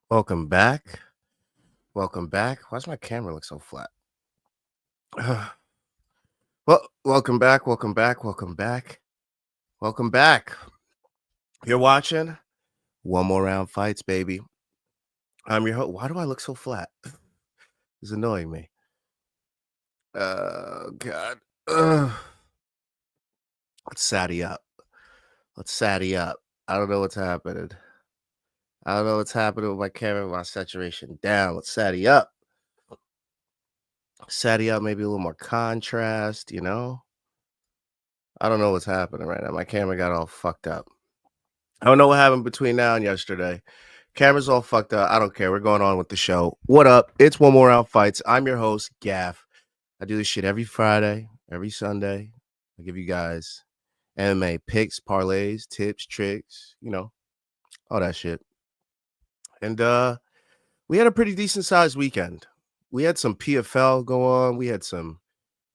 Welcome back. Welcome back. Why does my camera look so flat? Well, welcome back. Welcome back. Welcome back. Welcome back. You're watching One More Round Fights, baby. I'm your host. Why do I look so flat? It's annoying me. God. Ugh. Let's satty up. Let's satty up. I don't know what's happening. I don't know what's happening with my camera, my saturation down. Let's satty up. Satty up, maybe a little more contrast, I don't know what's happening right now. My camera got all fucked up. I don't know what happened between now and yesterday. Camera's all fucked up. I don't care. We're going on with the show. What up? It's One More Round Fights. I'm your host, Gaff. I do this shit every Friday, every Sunday. I give you guys MMA picks, parlays, tips, tricks, all that shit. And we had a pretty decent sized weekend. We had some PFL go on. We had some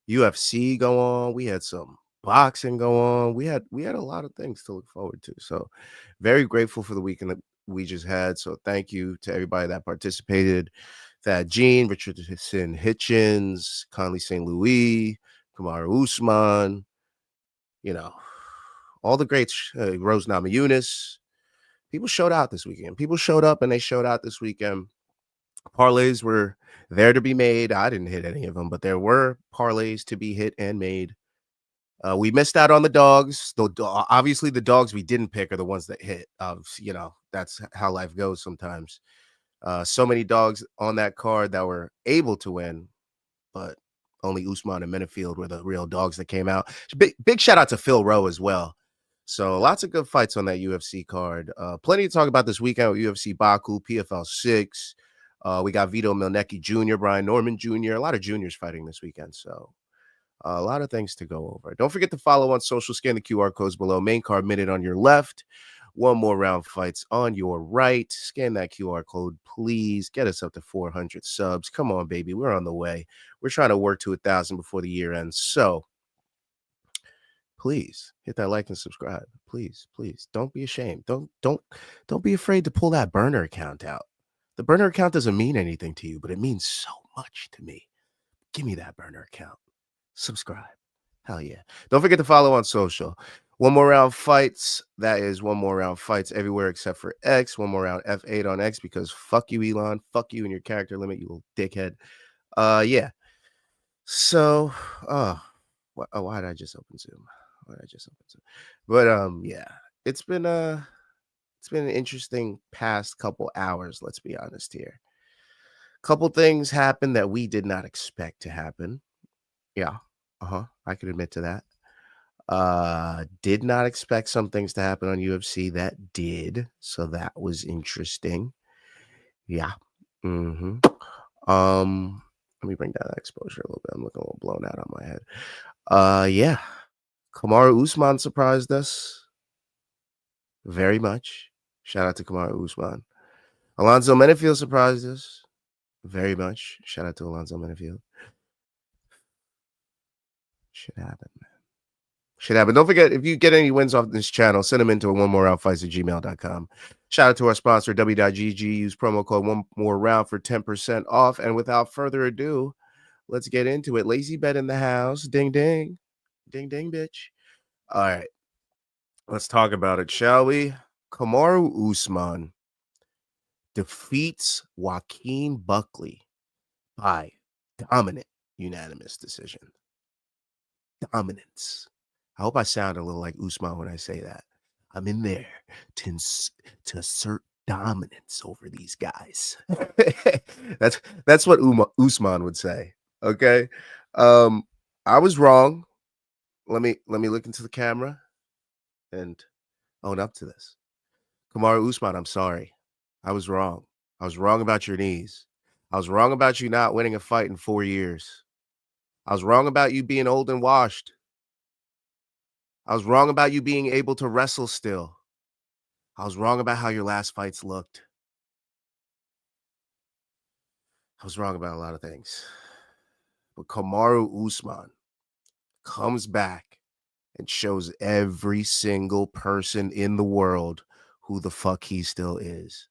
UFC go on. We had some boxing go on. We had a lot of things to look forward to. So very grateful for the weekend that we just had. So thank you to everybody that participated. That Jin, Richardson Hitchins, Conley St. Louis, Kamaru Usman, all the greats, Rose Namajunas. People showed out this weekend. People showed up and they showed out this weekend. Parlays were there to be made. I didn't hit any of them, but there were parlays to be hit and made. We missed out on the dogs. Obviously, the dogs we didn't pick are the ones that hit. That's how life goes sometimes. So many dogs on that card that were able to win, but only Usman and Minifield were the real dogs that came out. Big shout out to Phil Rowe as well. So lots of good fights on that UFC card. Plenty to talk about this weekend with UFC Baku, PFL 6. We got Vito Mielnicki Jr., Brian Norman Jr., a lot of juniors fighting this weekend. So a lot of things to go over. Don't forget to follow on social. Scan the QR codes below. Main card minute on your left. One More Round Fights on your right. Scan that QR code, please. Get us up to 400 subs. Come on, baby. We're on the way. We're trying to work to 1,000 before the year ends. So please hit that like and subscribe. Please, please. Don't be ashamed. Don't be afraid to pull that burner account out. The burner account doesn't mean anything to you, but it means so much to me. Give me that burner account. Subscribe. Hell yeah. Don't forget to follow on social. One More Round Fights. That is One More Round Fights everywhere except for X. One More Round F8 on X because fuck you, Elon. Fuck you and your character limit, you little dickhead. Yeah. So, why did I just open Zoom? But yeah, it's been an interesting past couple hours. Let's be honest here. Couple things happened that we did not expect to happen. Yeah. I can admit to that. Did not expect some things to happen on UFC that did. So that was interesting. Yeah. Let me bring down that exposure a little bit. I'm looking a little blown out on my head. Yeah. Kamaru Usman surprised us very much. Shout out to Kamaru Usman. Alonzo Menifield surprised us very much. Shout out to Alonzo Menifield. Shit happened, man. Shit happened. Don't forget, if you get any wins off this channel, send them into a onemoreroundfights@gmail.com. Shout out to our sponsor, W.GG. Use promo code One More Round for 10% off. And without further ado, let's get into it. Lazy bet in the house. Ding, ding. Ding, ding, bitch. All right. Let's talk about it, shall we? Kamaru Usman defeats Joaquin Buckley by dominant unanimous decision. Dominance. I hope I sound a little like Usman when I say that. I'm in there to assert dominance over these guys. that's what Usman would say. Okay. I was wrong. Let me look into the camera and own up to this. Kamaru Usman, I'm sorry. I was wrong. I was wrong about your knees. I was wrong about you not winning a fight in 4 years. I was wrong about you being old and washed. I was wrong about you being able to wrestle still. I was wrong about how your last fights looked. I was wrong about a lot of things. But Kamaru Usman comes back and shows every single person in the world who the fuck he still is.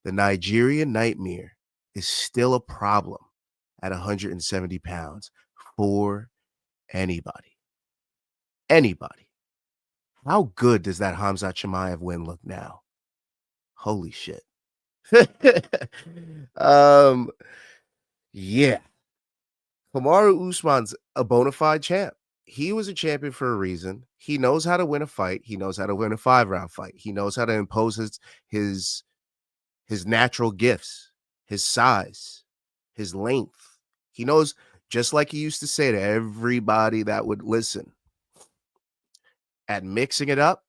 The Nigerian Nightmare is still a problem at 170 pounds for anybody. Anybody. How good does that Hamzat Chimaev win look now? Holy shit. um, yeah. Kamaru Usman's a bona fide champ. He was a champion for a reason. He knows how to win a fight. He knows how to win a 5-round fight. He knows how to impose his his natural gifts, his size, his length. He knows, just like he used to say to everybody that would listen, at mixing it up,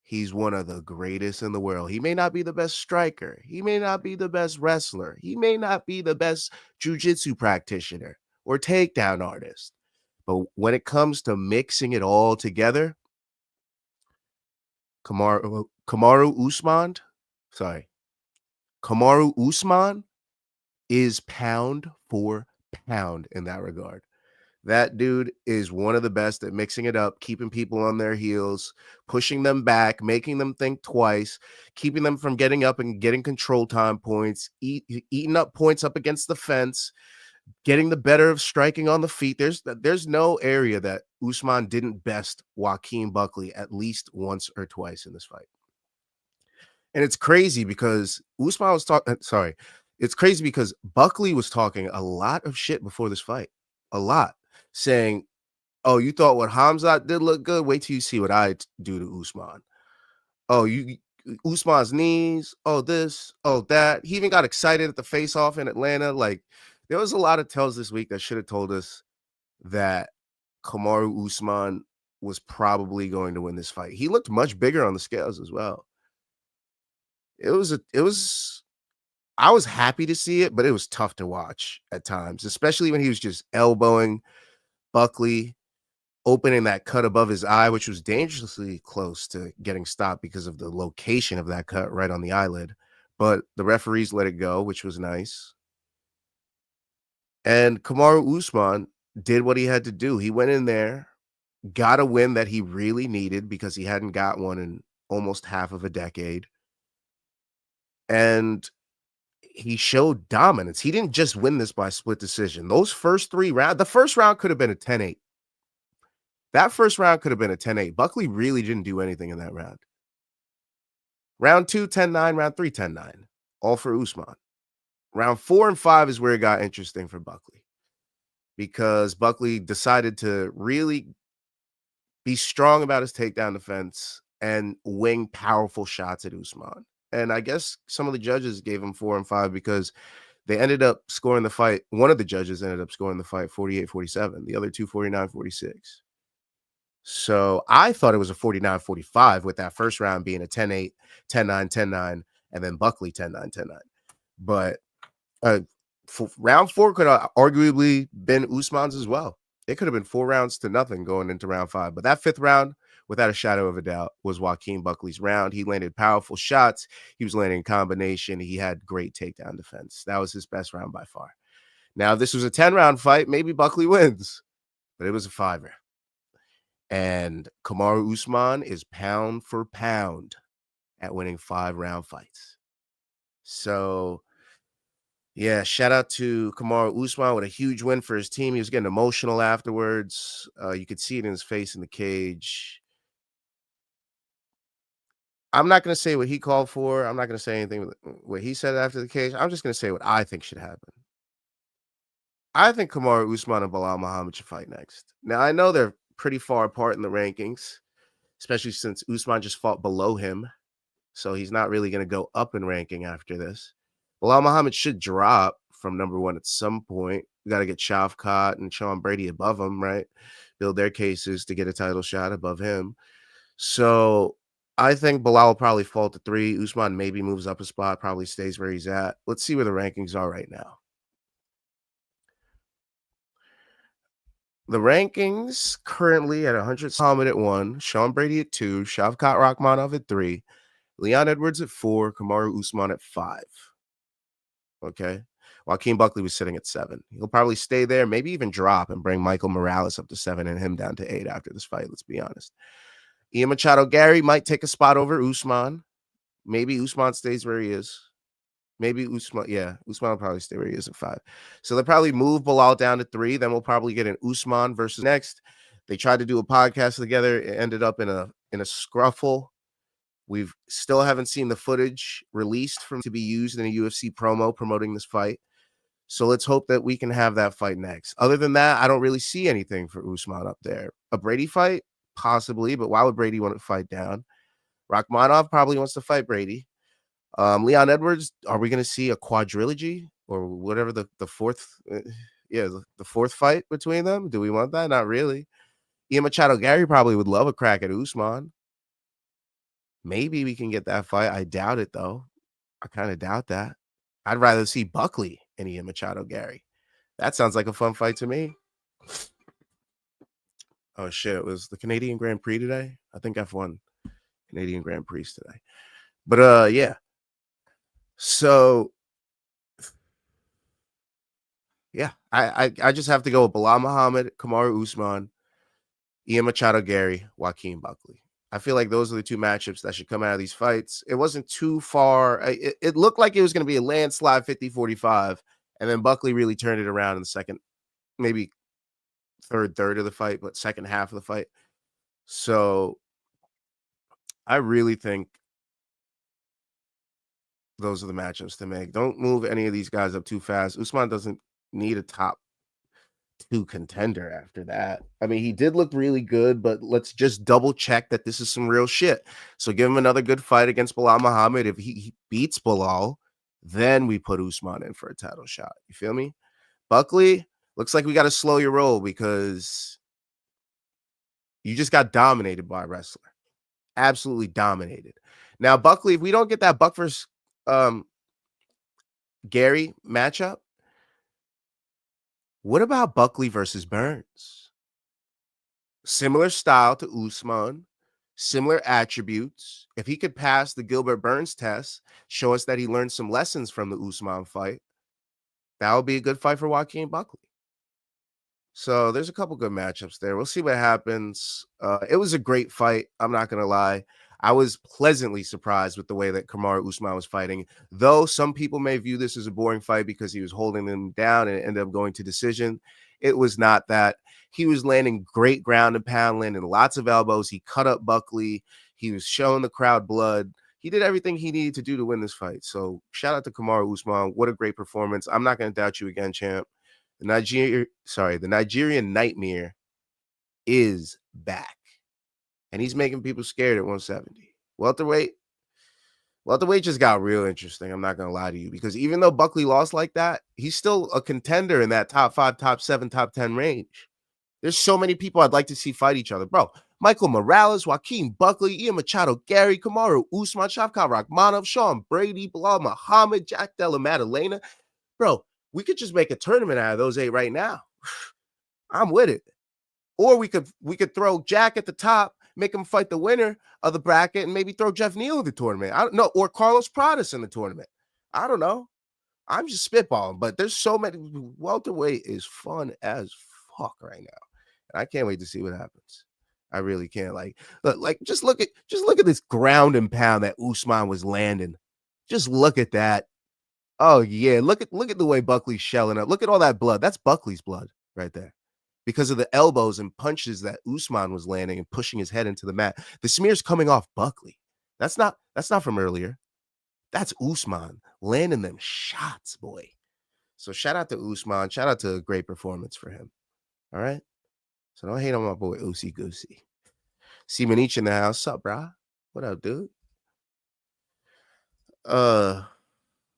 he's one of the greatest in the world. He may not be the best striker. He may not be the best wrestler. He may not be the best jujitsu practitioner or takedown artist. But when it comes to mixing it all together, Kamaru Usman is pound for pound in that regard. That dude is one of the best at mixing it up, keeping people on their heels, pushing them back, making them think twice, keeping them from getting up and getting control time points, eating up points up against the fence, getting the better of striking on the feet. There's no area that Usman didn't best Joaquin Buckley at least once or twice in this fight. And it's crazy because Usman was talking, it's crazy because Buckley was talking a lot of shit before this fight. A lot. Saying, oh, you thought what Hamzat did look good? Wait till you see what I do to Usman. Oh, Usman's knees. Oh, this. Oh, that. He even got excited at the face-off in Atlanta. Like, there was a lot of tells this week that should have told us that Kamaru Usman was probably going to win this fight. He looked much bigger on the scales as well. I was happy to see it, but it was tough to watch at times, especially when he was just elbowing Buckley, opening that cut above his eye, which was dangerously close to getting stopped because of the location of that cut right on the eyelid. But the referees let it go, which was nice. And Kamaru Usman did what he had to do. He went in there, got a win that he really needed because he hadn't got one in almost half of a decade. And he showed dominance. He didn't just win this by split decision. Those first 3 rounds, the first round could have been a 10-8. That first round could have been a 10-8. Buckley really didn't do anything in that round. Round 2, 10-9. Round 3, 10-9. All for Usman. Round 4 and 5 is where it got interesting for Buckley because Buckley decided to really be strong about his takedown defense and wing powerful shots at Usman. And I guess some of the judges gave him 4 and 5 because they ended up scoring the fight. One of the judges ended up scoring the fight 48-47. The other two 49-46. So I thought it was a 49-45 with that first round being a 10-8, 10-9, 10-9, and then Buckley 10-9, 10-9. But round 4 could have arguably been Usman's as well. It could have been 4 rounds to nothing going into round 5. But that 5th round, without a shadow of a doubt, was Joaquin Buckley's round. He landed powerful shots. He was landing combination. He had great takedown defense. That was his best round by far. Now, if this was a 10-round fight, maybe Buckley wins. But it was a 5-er. And Kamaru Usman is pound for pound at winning 5-round fights. So, yeah, shout out to Kamaru Usman with a huge win for his team. He was getting emotional afterwards. You could see it in his face in the cage. I'm not going to say what he called for. I'm not going to say anything what he said after the cage. I'm just going to say what I think should happen. I think Kamaru Usman and Belal Muhammad should fight next. Now, I know they're pretty far apart in the rankings, especially since Usman just fought below him. So he's not really going to go up in ranking after this. Belal Muhammad should drop from number 1 at some point. We got to get Shavkat and Sean Brady above him, right? Build their cases to get a title shot above him. So I think Belal will probably fall to 3. Usman maybe moves up a spot, probably stays where he's at. Let's see where the rankings are right now. The rankings currently at 100, Muhammad at 1, Sean Brady at 2, Shavkat Rakhmonov at 3, Leon Edwards at 4, Kamaru Usman at 5. Okay. Joaquin Buckley was sitting at 7. He'll probably stay there, maybe even drop and bring Michael Morales up to 7 and him down to 8 after this fight. Let's be honest. Ian Machado Gary might take a spot over Usman. Maybe Usman stays where he is. Maybe Usman. Yeah, Usman will probably stay where he is at 5. So they'll probably move Bilal down to 3. Then we'll probably get an Usman versus next. They tried to do a podcast together. It ended up in a scruffle. We've still haven't seen the footage released from to be used in a UFC promo promoting this fight. So let's hope that we can have that fight next. Other than that, I don't really see anything for Usman up there. A Brady fight, possibly, but why would Brady want to fight down? Rachmanov probably wants to fight Brady. Leon Edwards, are we going to see a quadrilogy or whatever the fourth, the fourth fight between them? Do we want that? Not really. Ian Machado Gary probably would love a crack at Usman. Maybe we can get that fight. I doubt it, though. I kind of doubt that. I'd rather see Buckley and Ian Machado Gary. That sounds like a fun fight to me. Oh, shit. It was the Canadian Grand Prix today. I think F1 Canadian Grand Prix today. But, yeah. So, yeah, I just have to go with Bilal Muhammad, Kamaru Usman, Ian Machado Gary, Joaquin Buckley. I feel like those are the two matchups that should come out of these fights. It wasn't too far. It looked like it was going to be a landslide 50-45, and then Buckley really turned it around in the second, maybe third of the fight, but second half of the fight. So I really think those are the matchups to make. Don't move any of these guys up too fast. Usman doesn't need a top 2 contender after that. I mean, he did look really good, but let's just double check that this is some real shit. So give him another good fight against Bilal Muhammad. If he beats Bilal, then we put Usman in for a title shot. You feel me? Buckley, looks like we got to slow your roll because you just got dominated by a wrestler. Absolutely dominated. Now, Buckley, if we don't get that Buck versus Gary matchup, what about Buckley versus Burns? Similar style to Usman, similar attributes. If he could pass the Gilbert Burns test, show us that he learned some lessons from the Usman fight, that would be a good fight for Joaquin Buckley. So there's a couple good matchups there. We'll see what happens. It was a great fight. I'm not going to lie. I was pleasantly surprised with the way that Kamaru Usman was fighting, though some people may view this as a boring fight because he was holding them down and it ended up going to decision. It was not that. He was landing great ground and pound, landing lots of elbows. He cut up Buckley. He was showing the crowd blood. He did everything he needed to do to win this fight. So shout out to Kamaru Usman. What a great performance. I'm not going to doubt you again, champ. The Nigerian Nightmare is back. And he's making people scared at 170. Welterweight just got real interesting. I'm not going to lie to you, because even though Buckley lost like that, he's still a contender in that top 5, top 7, top 10 range. There's so many people I'd like to see fight each other. Bro, Michael Morales, Joaquin Buckley, Ian Machado Gary, Kamaru Usman, Shavkat Rakhmonov, Sean Brady, Bilal Muhammad, Jack Della Maddalena. Bro, we could just make a tournament out of those 8 right now. I'm with it. Or we could throw Jack at the top, make him fight the winner of the bracket, and maybe throw Jeff Neal in the tournament. I don't know, or Carlos Pradas in the tournament. I don't know. I'm just spitballing, but there's so many. Welterweight is fun as fuck right now, and I can't wait to see what happens. I really can't. Just look at this ground and pound that Usman was landing. Just look at that. Oh yeah, look at the way Buckley's shelling up. Look at all that blood. That's Buckley's blood right there, because of the elbows and punches that Usman was landing and pushing his head into the mat. The smear's coming off Buckley. That's not from earlier. That's Usman landing them shots, boy. So shout out to Usman. Shout out to a great performance for him. All right. So don't hate on my boy Oosey Goosey. Seaman in the house. Sup, brah? What up, dude?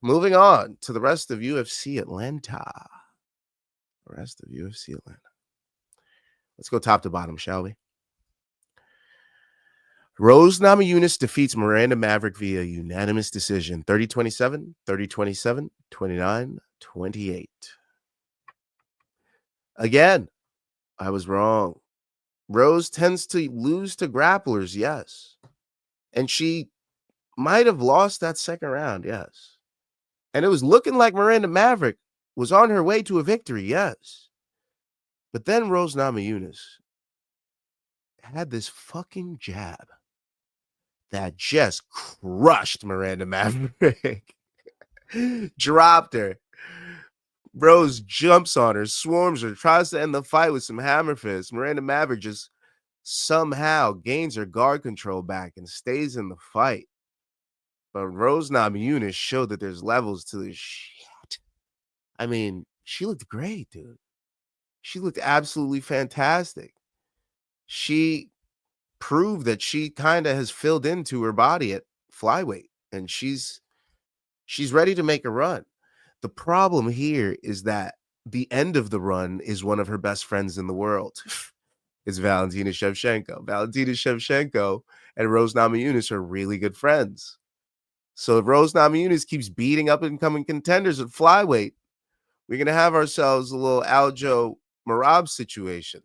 Moving on to the rest of UFC Atlanta. Let's go top to bottom, shall we? Rose Namajunas defeats Miranda Maverick via unanimous decision, 30-27, 30-27, 29-28. Again, I was wrong. Rose tends to lose to grapplers, yes. And she might have lost that second round, yes. And it was looking like Miranda Maverick was on her way to a victory, yes. But then Rose Namajunas had this fucking jab that just crushed Miranda Maverick. Dropped her. Rose jumps on her, swarms her, tries to end the fight with some hammer fists. Miranda Maverick just somehow gains her guard control back and stays in the fight. But Rose Namajunas showed that there's levels to this shit. I mean, she looked great, dude. She looked absolutely fantastic. She proved that she kind of has filled into her body at flyweight, and she's ready to make a run. The problem here is that the end of the run is one of her best friends in the world. It's Valentina Shevchenko. Valentina Shevchenko and Rose Namajunas are really good friends. So if Rose Namajunas keeps beating up and coming contenders at flyweight, we're going to have ourselves a little Aljo Marab situation.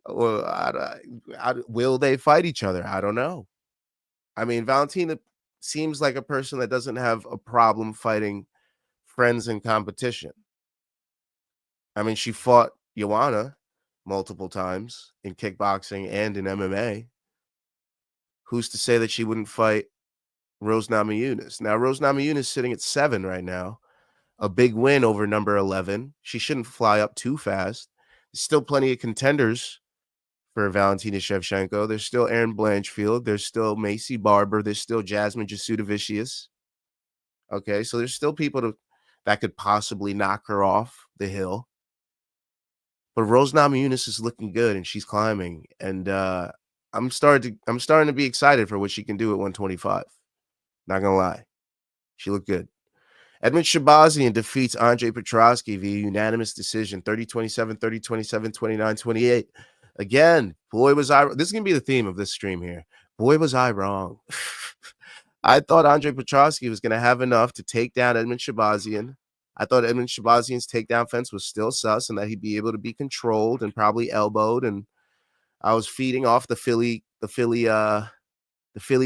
Well, will they fight each other? I don't know. I mean, Valentina seems like a person that doesn't have a problem fighting friends in competition. I mean, she fought Joanna multiple times in kickboxing and in MMA. Who's to say that she wouldn't fight Rose Namajunas? Now, Rose Namajunas is sitting at 7 right now. A big win over number 11. She shouldn't fly up too fast. There's still plenty of contenders for Valentina Shevchenko. There's still Erin Blanchfield. There's still Macy Barber. There's still Jasmine Jasudavicius. Okay, so there's still people that could possibly knock her off the hill. But Rose Namajunas is looking good, and she's climbing. And I'm starting to be excited for what she can do at 125. Not gonna lie, she looked good. Edmund Shabazian defeats Andre Petrosky via unanimous decision, 30-27, 30-27, 29-28. Again, boy, was I. This is going to be the theme of this stream here. Boy, was I wrong. I thought Andre Petrosky was going to have enough to take down Edmund Shabazian. I thought Edmund Shabazian's takedown fence was still sus and that he'd be able to be controlled and probably elbowed. And I was feeding off the Philly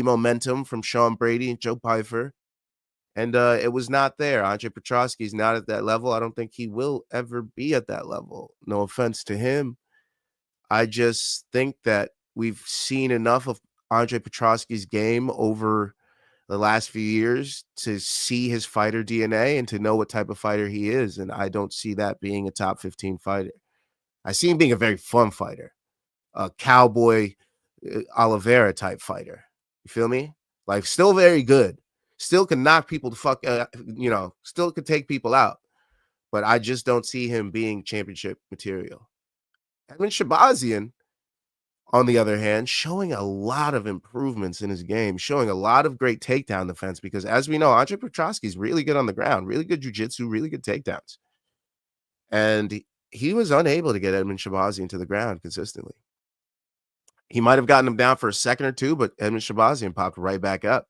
momentum from Sean Brady and Joe Pyfer. And it was not there. Andre Petrosky's not at that level. I don't think he will ever be at that level. No offense to him. I just think that we've seen enough of Andre Petrosky's game over the last few years to see his fighter DNA and to know what type of fighter he is. And I don't see that being a top 15 fighter. I see him being a very fun fighter, a cowboy Oliveira type fighter. You feel me? Like, still very good. Still can knock people the fuck, still could take people out. But I just don't see him being championship material. Edmund Shabazian, on the other hand, showing a lot of improvements in his game, showing a lot of great takedown defense, because as we know, Andre Petrosky is really good on the ground, really good jiu-jitsu, really good takedowns. And he was unable to get Edmund Shabazian to the ground consistently. He might have gotten him down for a second or two, but Edmund Shabazian popped right back up.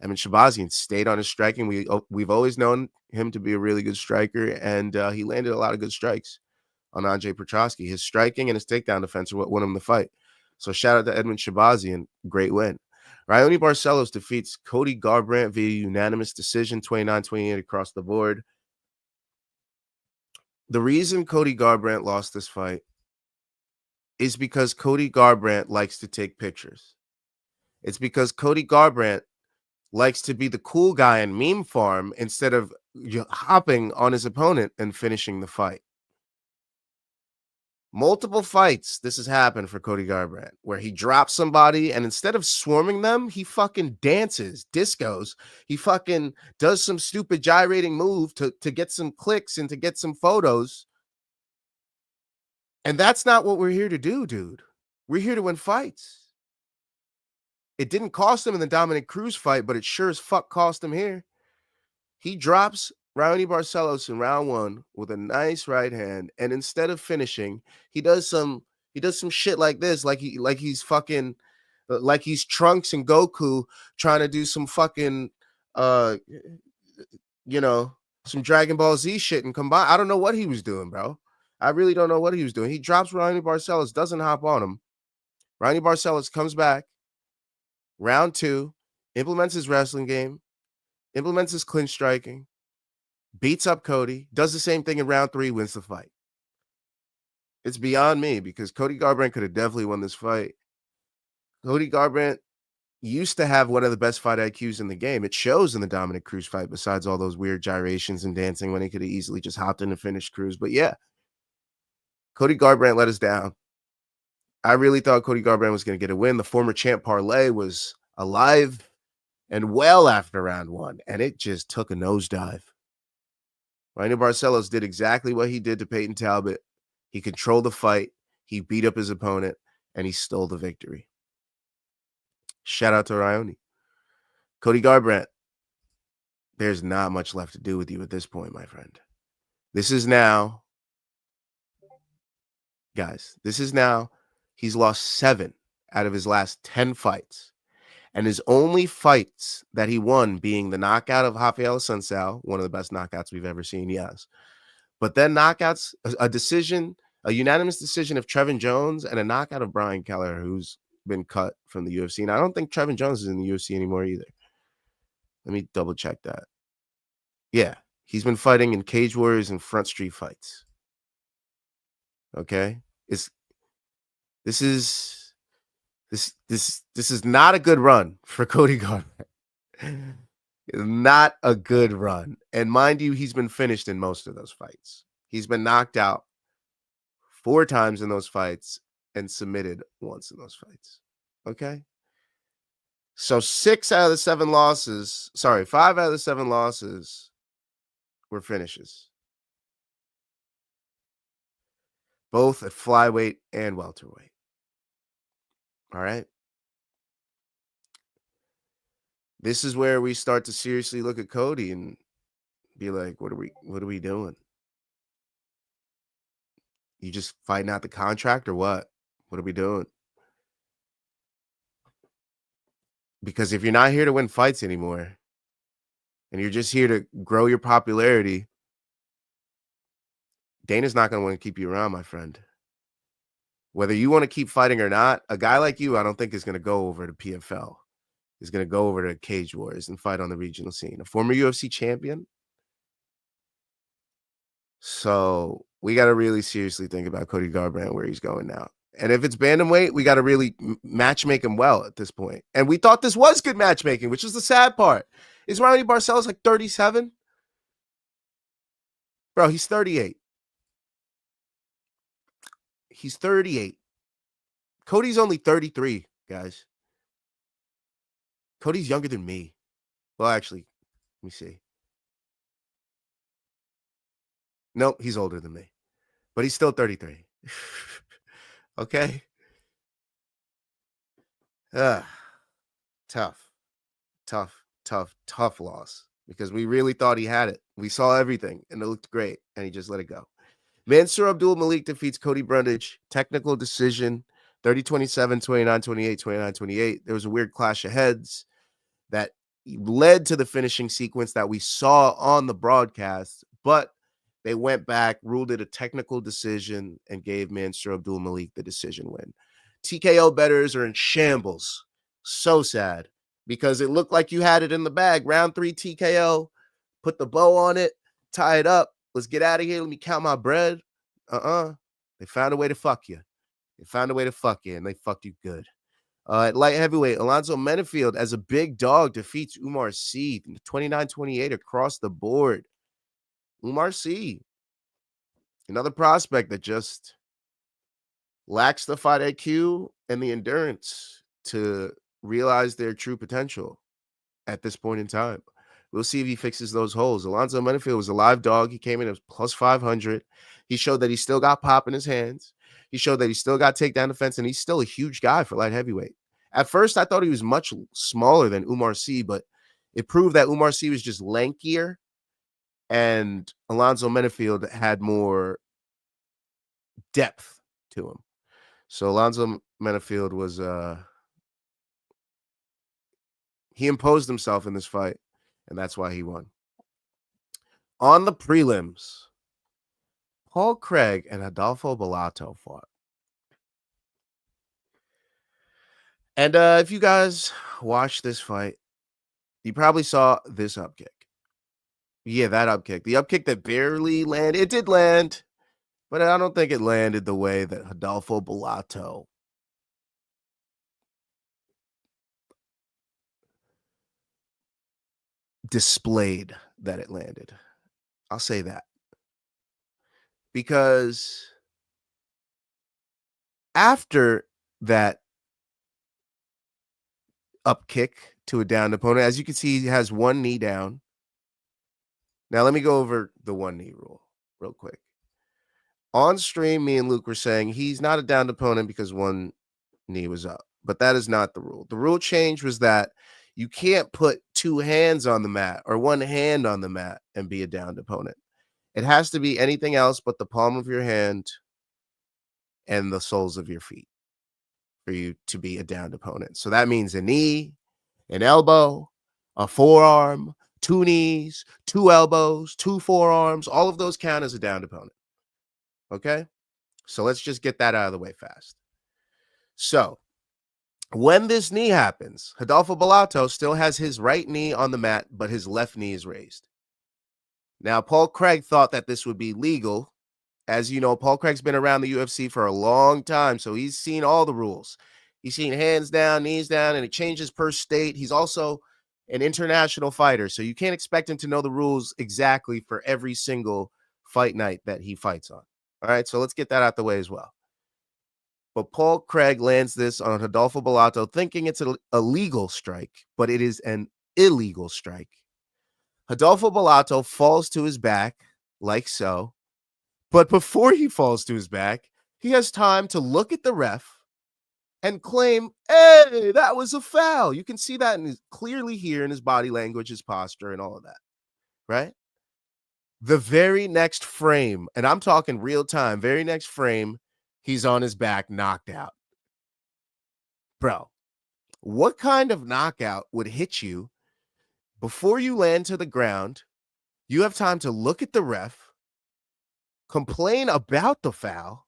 Edmund Shabazian stayed on his striking. We've always known him to be a really good striker, and he landed a lot of good strikes on Andre Petrosky. His striking and his takedown defense are what won him the fight. So shout out to Edmund Shabazian. Great win. Raoni Barcelos defeats Cody Garbrandt via unanimous decision, 29-28 across the board. The reason Cody Garbrandt lost this fight is because Cody Garbrandt likes to take pictures. It's because Cody Garbrandt likes to be the cool guy in meme farm instead of hopping on his opponent and finishing the fight. Multiple fights, this has happened for Cody Garbrandt, where he drops somebody and instead of swarming them, he fucking dances, discos. He fucking does some stupid gyrating move to get some clicks and to get some photos. And that's not what we're here to do, dude. We're here to win fights. It didn't cost him in the Dominic Cruz fight, but it sure as fuck cost him here. He drops Raoni Barcelos in round 1 with a nice right hand, and instead of finishing, he does some shit like this, like he's fucking like he's Trunks and Goku trying to do some fucking some Dragon Ball Z shit and combine. I don't know what he was doing, bro. I really don't know what he was doing. He drops Raoni Barcelos, doesn't hop on him. Raoni Barcelos comes back, round 2, implements his wrestling game, implements his clinch striking, beats up Cody, does the same thing in round 3, wins the fight. It's beyond me because Cody Garbrandt could have definitely won this fight. Cody Garbrandt, used to have one of the best fight IQs in the game. It shows in the Dominic Cruz fight, besides all those weird gyrations and dancing when he could have easily just hopped in and finished Cruz. But yeah, Cody Garbrandt let us down. I really thought Cody Garbrandt was going to get a win. The former champ parlay was alive and well after round 1, and it just took a nosedive. Rainer Barcelos did exactly what he did to Peyton Talbot. He controlled the fight, he beat up his opponent, and he stole the victory. Shout out to Raoni. Cody Garbrandt, there's not much left to do with you at this point, my friend. This is now, guys, he's lost 7 out of his last 10 fights. And his only fights that he won being the knockout of Rafael Assunção, one of the best knockouts we've ever seen, yes. But then knockouts, a unanimous decision of Trevin Jones and a knockout of Brian Keller, who's been cut from the UFC. And I don't think Trevin Jones is in the UFC anymore either. Let me double check that. Yeah, he's been fighting in Cage Warriors and Front Street fights. Okay? This is not a good run for Cody Garbrandt. Not a good run. And mind you, he's been finished in most of those fights. He's been knocked out 4 times in those fights and submitted once in those fights. Okay? So 5 out of the 7 losses were finishes. Both at flyweight and welterweight. All right? This is where we start to seriously look at Cody and be like, what are we doing? You just fighting out the contract or what? What are we doing? Because if you're not here to win fights anymore and you're just here to grow your popularity, Dana's not going to want to keep you around, my friend. Whether you want to keep fighting or not, a guy like you, I don't think is going to go over to PFL. He's going to go over to Cage Warriors and fight on the regional scene. A former UFC champion. So we got to really seriously think about Cody Garbrandt, where he's going now. And if it's bantamweight, we got to really matchmake him well at this point. And we thought this was good matchmaking, which is the sad part. Is Raoni Barcelos like 37? Bro, he's 38. He's 38. Cody's only 33, guys. Cody's younger than me. Well, actually, let me see. Nope, he's older than me. But he's still 33. Okay? Tough loss. Because we really thought he had it. We saw everything, and it looked great, and he just let it go. Mansour Abdul Malik defeats Cody Brundage. Technical decision, 30-27, 29-28, 29-28. There was a weird clash of heads that led to the finishing sequence that we saw on the broadcast, but they went back, ruled it a technical decision, and gave Mansour Abdul Malik the decision win. TKO bettors are in shambles. So sad, because it looked like you had it in the bag. Round 3 TKO, put the bow on it, tie it up. Let's get out of here. Let me count my bread. They found a way to fuck you. And they fucked you good. At light heavyweight, Alonzo Menefield as a big dog defeats Umar Sy 29-28 across the board. Umar Sy, another prospect that just lacks the fight IQ and the endurance to realize their true potential at this point in time. We'll see if he fixes those holes. Alonzo Menefield was a live dog. He came in as plus 500. He showed that he still got pop in his hands. He showed that he still got takedown defense, and he's still a huge guy for light heavyweight. At first, I thought he was much smaller than Umar Sy, but it proved that Umar Sy was just lankier, and Alonzo Menefield had more depth to him. So Alonzo Menefield was he imposed himself in this fight, and that's why he won. On the prelims, Paul Craig and Adolfo Bellato fought. And if you guys watched this fight, you probably saw this upkick. Yeah, that upkick. The upkick that barely landed. It did land, but I don't think it landed the way that Adolfo Bellato displayed that it landed. I'll say that. Because after that up kick to a downed opponent, as you can see, he has one knee down. Now, let me go over the one knee rule real quick. On stream, me and Luke were saying he's not a downed opponent because one knee was up, but that is not the rule. The rule change was that you can't put two hands on the mat or one hand on the mat and be a downed opponent. It has to be anything else but the palm of your hand and the soles of your feet for you to be a downed opponent. So that means a knee, an elbow, a forearm, two knees, two elbows, two forearms. All of those count as a downed opponent. Okay? So let's just get that out of the way fast. So when this knee happens, Rodolfo Bellato still has his right knee on the mat, but his left knee is raised. Now, Paul Craig thought that this would be legal. As you know, Paul Craig's been around the UFC for a long time, so he's seen all the rules. He's seen hands down, knees down, and it changes per state. He's also an international fighter, so you can't expect him to know the rules exactly for every single fight night that he fights on. All right, so let's get that out the way as well. But Paul Craig lands this on Rodolfo Bellato thinking it's a legal strike, but it is an illegal strike. Rodolfo Bellato falls to his back like so. But before he falls to his back, he has time to look at the ref and claim, hey, that was a foul. You can see that clearly here in his body language, his posture, and all of that, right? The very next frame, and I'm talking real time, very next frame, he's on his back, knocked out. Bro, what kind of knockout would hit you before you land to the ground? You have time to look at the ref, complain about the foul,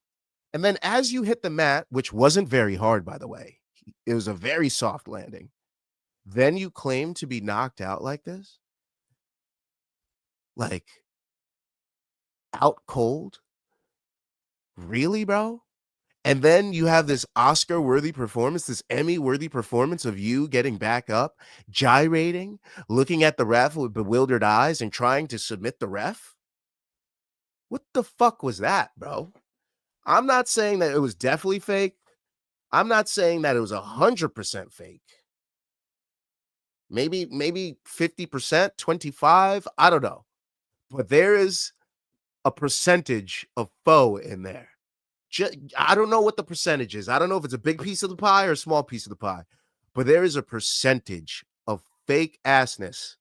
and then as you hit the mat, which wasn't very hard, by the way, it was a very soft landing, then you claim to be knocked out like this? Like, out cold? Really, bro? And then you have this Oscar-worthy performance, this Emmy-worthy performance of you getting back up, gyrating, looking at the ref with bewildered eyes and trying to submit the ref? What the fuck was that, bro? I'm not saying that it was definitely fake. I'm not saying that it was 100% fake. Maybe 50%, 25, I don't know. But there is a percentage of faux in there. I don't know what the percentage is. I don't know if it's a big piece of the pie or a small piece of the pie. But there is a percentage of fake assness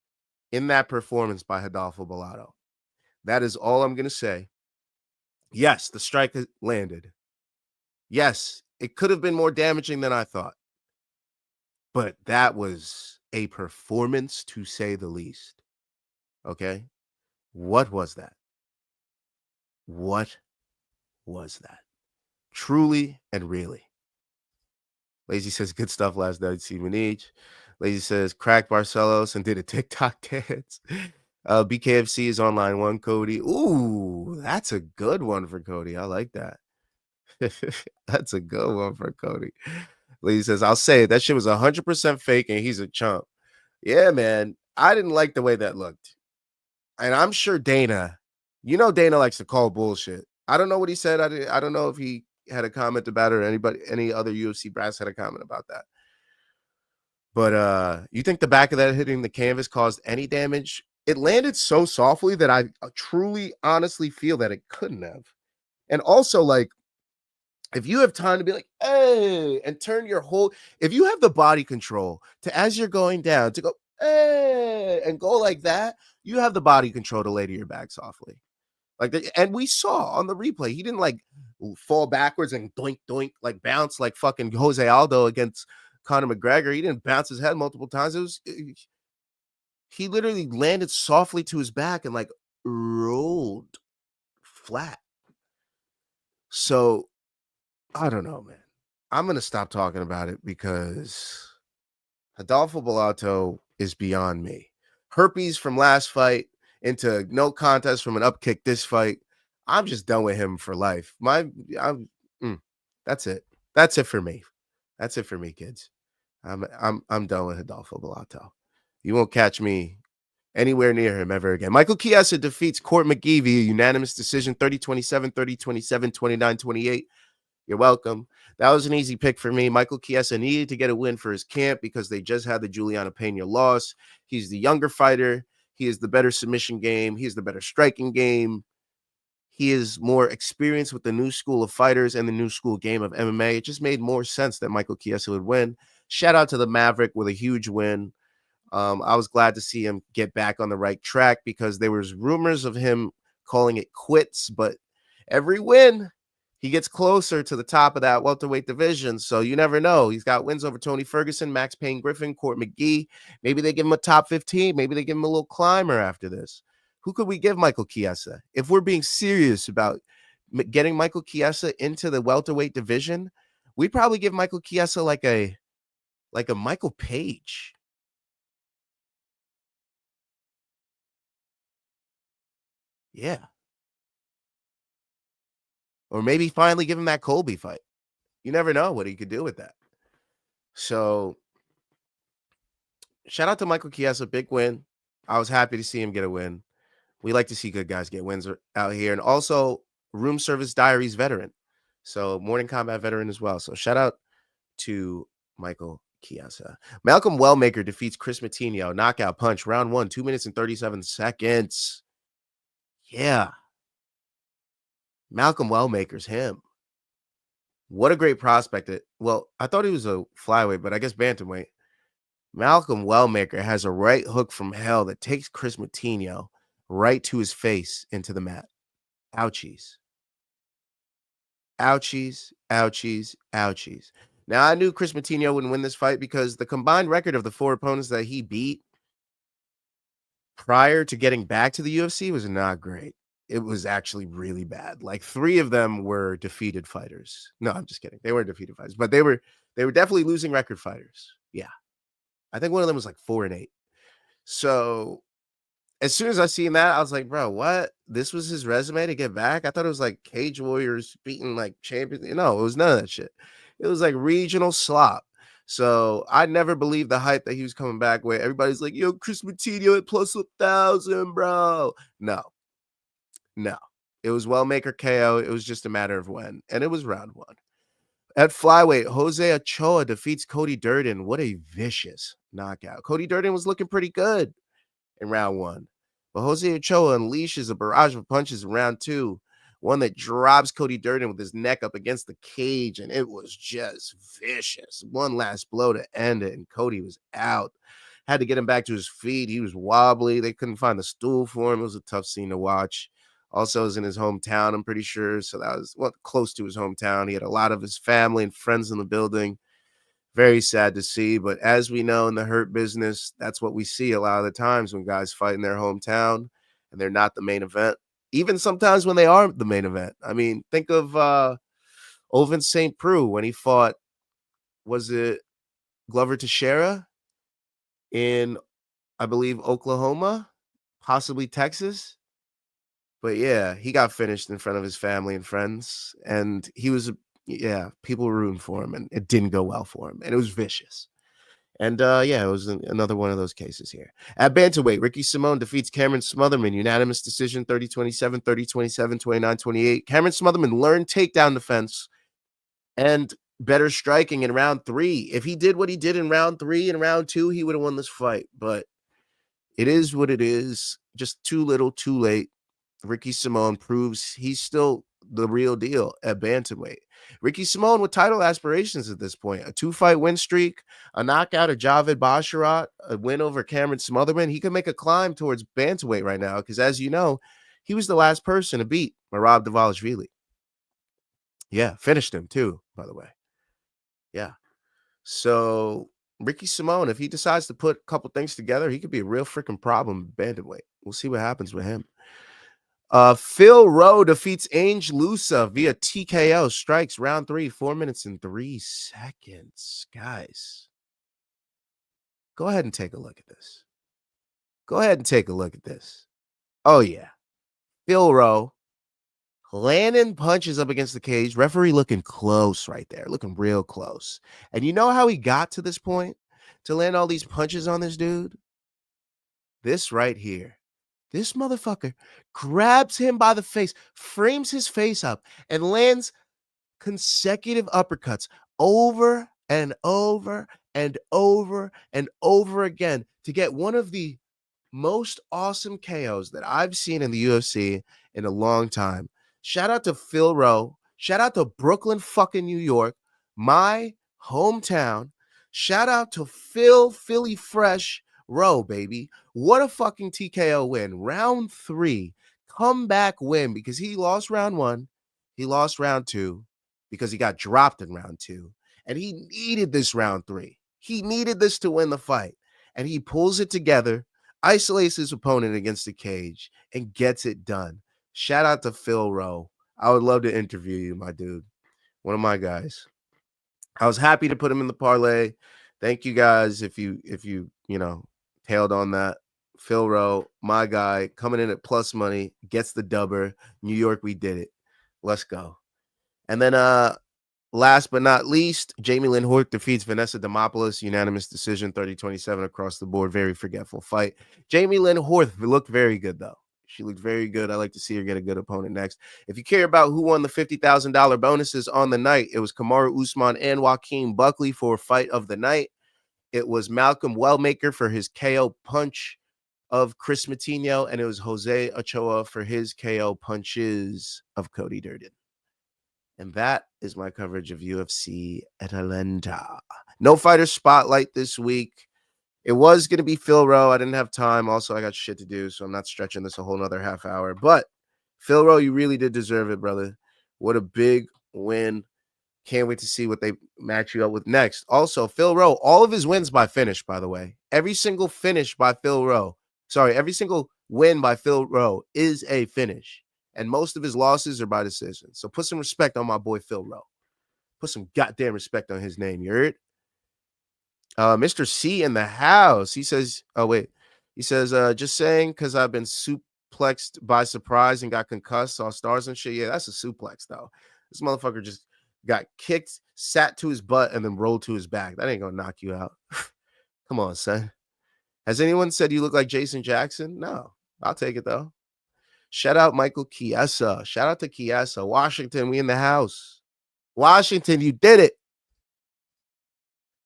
in that performance by Rodolfo Bellato. That is all I'm going to say. Yes, the strike landed. Yes, it could have been more damaging than I thought. But that was a performance, to say the least. Okay? What was that? What was that? Truly and really. Lazy says, good stuff last night, Steven. Lazy says, cracked Barcelos and did a TikTok dance. BKFC is on line 1, Cody. Ooh, that's a good one for Cody. I like that. That's a good one for Cody. Lazy says, I'll say it. That shit was 100% fake and he's a chump. Yeah, man. I didn't like the way that looked. And I'm sure Dana, Dana likes to call bullshit. I don't know what he said. I don't know if he had a comment about it or any other UFC brass had a comment about that. But you think the back of that hitting the canvas caused any damage? It landed so softly that I truly, honestly feel that it couldn't have. And also, like, if you have time to be like, hey, and turn your whole, if you have the body control to, as you're going down, to go, hey, and go like that, you have the body control to lay to your back softly. And we saw on the replay, he didn't like fall backwards and doink, doink, like bounce like fucking Jose Aldo against Conor McGregor. He didn't bounce his head multiple times. He literally landed softly to his back and like rolled flat. So I don't know, man. I'm going to stop talking about it because Rodolfo Bellato is beyond me. Herpes from last fight into no contest from an up kick this fight. I'm just done with him for life. That's it. That's it for me. That's it for me, kids. I'm done with Rodolfo Bellato. You won't catch me anywhere near him ever again. Michael Chiesa defeats Court McGee via unanimous decision 30-27, 30-27, 29-28. You're welcome. That was an easy pick for me. Michael Chiesa needed to get a win for his camp because they just had the Juliana Pena loss. He's the younger fighter. He is the better submission game. He is the better striking game. He is more experienced with the new school of fighters and the new school game of MMA. It just made more sense that Michael Chiesa would win. Shout out to the Maverick with a huge win. I was glad to see him get back on the right track because there was rumors of him calling it quits, but every win, he gets closer to the top of that welterweight division. So you never know. He's got wins over Tony Ferguson, Max Payne Griffin, Court McGee. Maybe they give him a top 15. Maybe they give him a little climber after this. Who could we give Michael Chiesa? If we're being serious about getting Michael Chiesa into the welterweight division, we'd probably give Michael Chiesa like a Michael Page. Yeah. Or maybe finally give him that Colby fight. You never know what he could do with that. So shout out to Michael Chiesa, big win. I was happy to see him get a win. We like to see good guys get wins out here. And also Room Service Diaries veteran. So Morning Combat veteran as well. So shout out to Michael Chiesa. Malcolm Wellmaker defeats Chris Matinho. Knockout punch. Round 1, 2 minutes and 37 seconds. Yeah. Malcolm Wellmaker's him. What a great prospect. Well, I thought he was a flyweight, but I guess bantamweight. Malcolm Wellmaker has a right hook from hell that takes Chris Matinho right to his face into the mat. Ouchies. Ouchies, ouchies, ouchies. Now, I knew Chris Matinho wouldn't win this fight because the combined record of the 4 opponents that he beat prior to getting back to the UFC was not great. It was actually really bad. Like 3 of them were defeated fighters. No, I'm just kidding. They weren't defeated fighters, but they were definitely losing record fighters. Yeah. I think one of them was like 4-8. So as soon as I seen that, I was like, bro, what? This was his resume to get back? I thought it was like Cage Warriors beating like champions. No, it was none of that shit. It was like regional slop. So I never believed the hype that he was coming back with. Everybody's like, yo, Chris Matinho at plus 1,000, bro. No. It was Wellmaker KO. It was just a matter of when. And it was round 1. At flyweight, Jose Ochoa defeats Cody Durden. What a vicious knockout. Cody Durden was looking pretty good in round 1. But Jose Ochoa unleashes a barrage of punches in round 2. One that drops Cody Durden with his neck up against the cage. And it was just vicious. One last blow to end it. And Cody was out. Had to get him back to his feet. He was wobbly. They couldn't find the stool for him. It was a tough scene to watch. Also, was in his hometown, I'm pretty sure. So that was close to his hometown. He had a lot of his family and friends in the building. Very sad to see. But as we know in the hurt business, that's what we see a lot of the times when guys fight in their hometown and they're not the main event. Even sometimes when they are the main event. I mean, think of Ovin St. Preux when he fought, was it Glover Teixeira in, I believe, Oklahoma, possibly Texas? But yeah, he got finished in front of his family and friends, and he was, people were rooting for him, and it didn't go well for him, and it was vicious. And it was another one of those cases here. At bantamweight, Ricky Simón defeats Cameron Smotherman, unanimous decision, 30-27, 30-27, 29-28. Cameron Smotherman learned takedown defense and better striking in round 3. If he did what he did in round 3 and round 2, he would have won this fight. But it is what it is. Just too little, too late. Ricky Simón proves he's still the real deal at bantamweight. Ricky Simón with title aspirations at this point. A 2-fight win streak, a knockout of Javid Basharat, a win over Cameron Smotherman. He could make a climb towards bantamweight right now because, as you know, he was the last person to beat Merab Dvalishvili. Yeah, finished him too, by the way. Yeah. So Ricky Simón, if he decides to put a couple things together, he could be a real freaking problem bantamweight. We'll see what happens with him. Phil Rowe defeats Ange Lusa via TKO. Strikes round 3, 4 minutes and 3 seconds. Guys, go ahead and take a look at this. Oh, yeah. Phil Rowe landing punches up against the cage. Referee looking close right there. Looking real close. And you know how he got to this point? To land all these punches on this dude? This right here. This motherfucker grabs him by the face, frames his face up, and lands consecutive uppercuts over and over and over and over again to get one of the most awesome KOs that I've seen in the UFC in a long time. Shout out to Phil Rowe. Shout out to Brooklyn, fucking New York, my hometown. Shout out to Philly Fresh Rowe, baby. What a fucking TKO win. Round 3, comeback win because he lost round 1. He lost round 2 because he got dropped in round 2. And he needed this round 3. He needed this to win the fight. And he pulls it together, isolates his opponent against the cage, and gets it done. Shout out to Phil Rowe. I would love to interview you, my dude. One of my guys. I was happy to put him in the parlay. Thank you guys if you tailed on that. Phil Rowe, my guy, coming in at plus money, gets the dubber. New York, we did it. Let's go. And then last but not least, Jamie Lynn Hoyt defeats Vanessa Demopoulos, unanimous decision, 30-27 across the board. Very forgetful fight. Jamie Lynn Hoyt looked very good, though. She looked very good. I like to see her get a good opponent next. If you care about who won the $50,000 bonuses on the night, it was Kamaru Usman and Joaquin Buckley for fight of the night. It was Malcolm Wellmaker for his KO punch of Chris Matinho, and it was Jose Ochoa for his KO punches of Cody Durden. And that is my coverage of UFC Atlanta. No fighter spotlight this week. It was going to be Phil Rowe. I didn't have time. Also, I got shit to do, so I'm not stretching this a whole nother half hour. But Phil Rowe, you really did deserve it, brother. What a big win. Can't wait to see what they match you up with next. Also, Phil Rowe, all of his wins by finish, by the way. Every single finish by Phil Rowe. Sorry, every single win by Phil Rowe is a finish. And most of his losses are by decision. So put some respect on my boy Phil Rowe. Put some goddamn respect on his name. You heard? Mr. C in the house. He says, just saying because I've been suplexed by surprise and got concussed, saw stars and shit. Yeah, that's a suplex, though. This motherfucker just got kicked, sat to his butt, and then rolled to his back. That ain't gonna knock you out. Come on, son. Has anyone said you look like Jason Jackson? No. I'll take it, though. Shout out Michael Chiesa. Shout out to Chiesa. Washington, we in the house. Washington, you did it.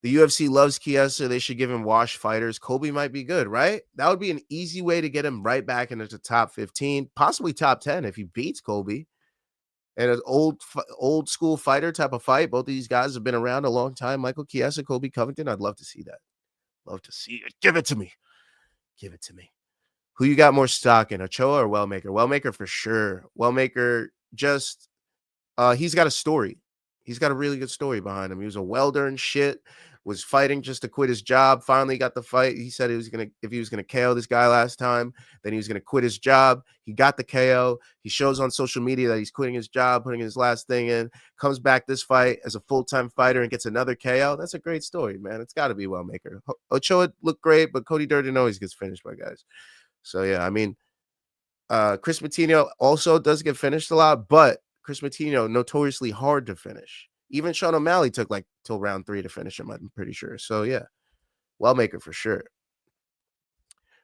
The UFC loves Chiesa. They should give him wash fighters. Colby might be good, right? That would be an easy way to get him right back into the top 15, possibly top 10 if he beats Colby. And an old school fighter type of fight. Both of these guys have been around a long time. Michael Chiesa, Colby Covington. I'd love to see that. Love to see it. Give it to me. Give it to me. Who you got more stock in, Ochoa or Wellmaker? Wellmaker for sure. Wellmaker just, he's got a story. He's got a really good story behind him. He was a welder and shit, was fighting just to quit his job. Finally got the fight. He said if he was gonna KO this guy last time, then he was gonna quit his job. He got the KO. He shows on social media that he's quitting his job, putting his last thing in, comes back this fight as a full-time fighter and gets another KO. That's a great story, man. It's got to be Wellmaker. Ochoa looked great, but Cody Durden always gets finished by guys. So, yeah, I mean, Chris Matinho also does get finished a lot, but Chris Matinho, notoriously hard to finish. Even Sean O'Malley took like till round 3 to finish him, I'm pretty sure. So, yeah, Wellmaker for sure.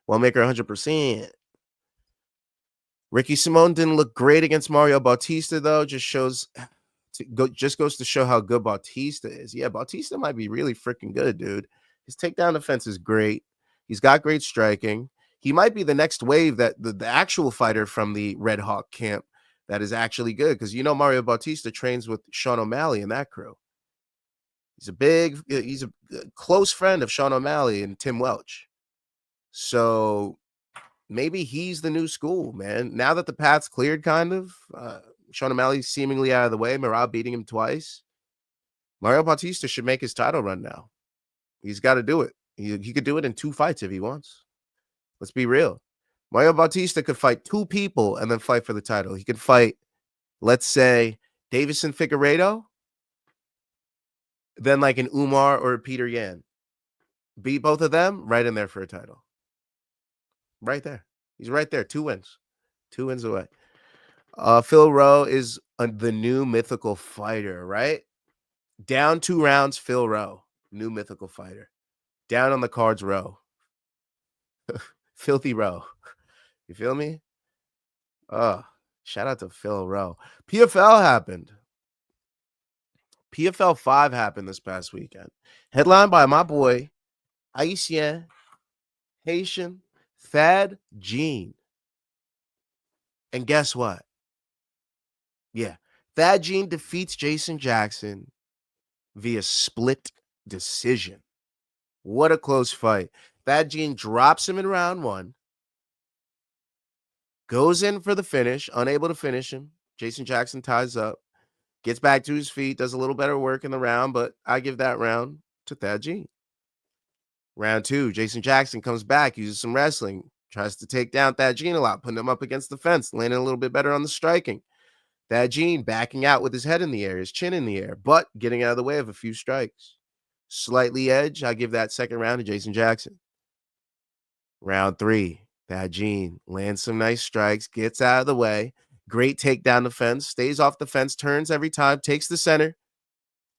Wellmaker 100%. Ricky Simone didn't look great against Mario Bautista, though. Just goes to show how good Bautista is. Yeah, Bautista might be really freaking good, dude. His takedown defense is great. He's got great striking. He might be the next wave, that the actual fighter from the Red Hawk camp that is actually good, because Mario Bautista trains with Sean O'Malley and that crew. He's a close friend of Sean O'Malley and Tim Welch. So maybe he's the new school, man. Now that the path's cleared, kind of, Sean O'Malley seemingly out of the way, Merab beating him twice. Mario Bautista should make his title run now. He's got to do it. He could do it in 2 fights if he wants. Let's be real. Mario Bautista could fight 2 people and then fight for the title. He could fight, let's say, Davison Figueiredo, then like an Umar or a Peter Yan. Beat both of them, right in there for a title. Right there. He's right there. 2 wins. 2 wins away. Phil Rowe is the new mythical fighter, right? Down 2 rounds, Phil Rowe. New mythical fighter. Down on the cards, Rowe. Filthy Row. You feel me? Shout out to Phil Rowe. PFL happened. PFL 5 happened this past weekend. Headlined by my boy, Haitian, Thad Jean. And guess what? Yeah. Thad Jean defeats Jason Jackson via split decision. What a close fight. Thad Jean drops him in round 1. Goes in for the finish, unable to finish him. Jason Jackson ties up. Gets back to his feet, does a little better work in the round, but I give that round to Thad Jean. Round 2, Jason Jackson comes back, uses some wrestling, tries to take down Thad Jean a lot, putting him up against the fence, landing a little bit better on the striking. Thad Jean backing out with his head in the air, his chin in the air, but getting out of the way of a few strikes. Slightly edge, I give that second round to Jason Jackson. Round 3, Thad Jean lands some nice strikes, gets out of the way. Great takedown the fence, stays off the fence, turns every time, takes the center.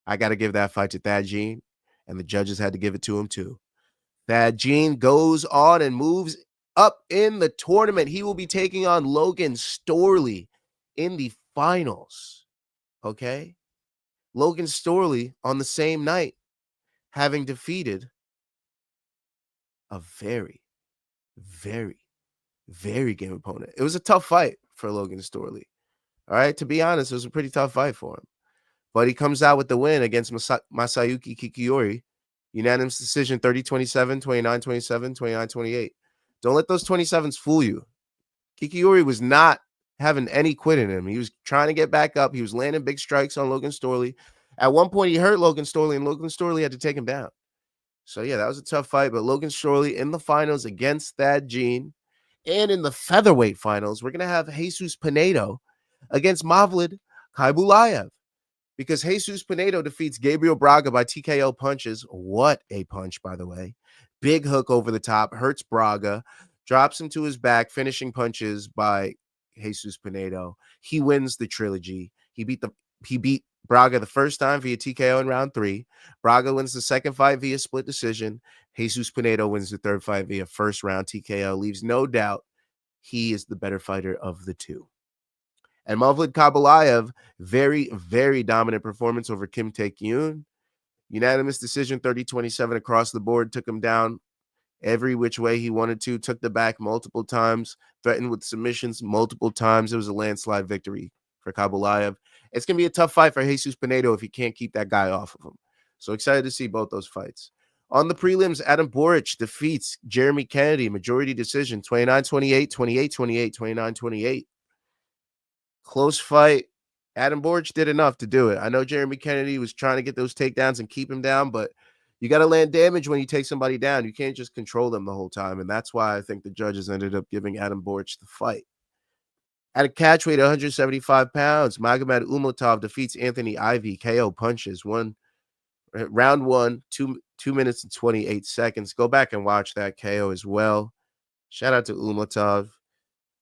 I got to give that fight to Thad Jean, and the judges had to give it to him too. Thad Jean goes on and moves up in the tournament. He will be taking on Logan Storley in the finals. Okay? Logan Storley on the same night, having defeated a very, very, very game opponent. It was a tough fight for Logan Storley. All right? To be honest, it was a pretty tough fight for him. But he comes out with the win against Masayuki Kikiori. Unanimous decision, 30-27, 29-27, 29-28. Don't let those 27s fool you. Kikiori was not having any quit in him. He was trying to get back up. He was landing big strikes on Logan Storley. At one point, he hurt Logan Storley, and Logan Storley had to take him down. So, yeah, that was a tough fight. But Logan Storley in the finals against Thad Jean. And in the featherweight finals, we're going to have Jesus Pinedo against Mavlid Kaibulaev. Because Jesus Pinedo defeats Gabriel Braga by TKO punches. What a punch, by the way. Big hook over the top, hurts Braga, drops him to his back, finishing punches by Jesus Pinedo. He wins the trilogy. He beat Braga the first time via TKO in round 3. Braga wins the second fight via split decision. Jesus Pinedo wins the third fight via first round TKO. Leaves no doubt he is the better fighter of the two. And Mavlid Kaibulaev, very, very dominant performance over Kim Tae-kyun. Unanimous decision, 30-27 across the board. Took him down every which way he wanted to. Took the back multiple times. Threatened with submissions multiple times. It was a landslide victory for Kaibulaev. It's going to be a tough fight for Jesus Pinedo if he can't keep that guy off of him. So excited to see both those fights. On the prelims, Adam Boric defeats Jeremy Kennedy. Majority decision, 29-28, 28-28, 29-28. Close fight. Adam Boric did enough to do it. I know Jeremy Kennedy was trying to get those takedowns and keep him down, but you got to land damage when you take somebody down. You can't just control them the whole time, and that's why I think the judges ended up giving Adam Boric the fight. At a catch weight, 175 pounds, Magomed Umatov defeats Anthony Ivy, KO punches. Round 1, 2 minutes and 28 seconds. Go back and watch that KO as well. Shout out to Umatov.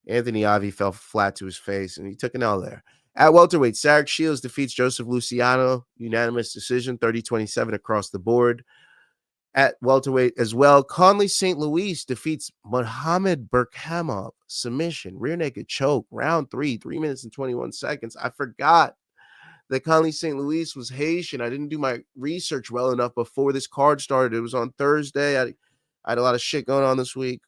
Anthony Ivy fell flat to his face, and he took an L there. At welterweight, Sarek Shields defeats Joseph Luciano. Unanimous decision, 30-27 across the board. At welterweight as well, Conley St. Louis defeats Mohamed Burkhamov. Submission, rear naked choke, round 3, 3 minutes and 21 seconds. I forgot that Conley St. Louis was Haitian. I didn't do my research well enough before this card started. It was on Thursday. I had a lot of shit going on this week.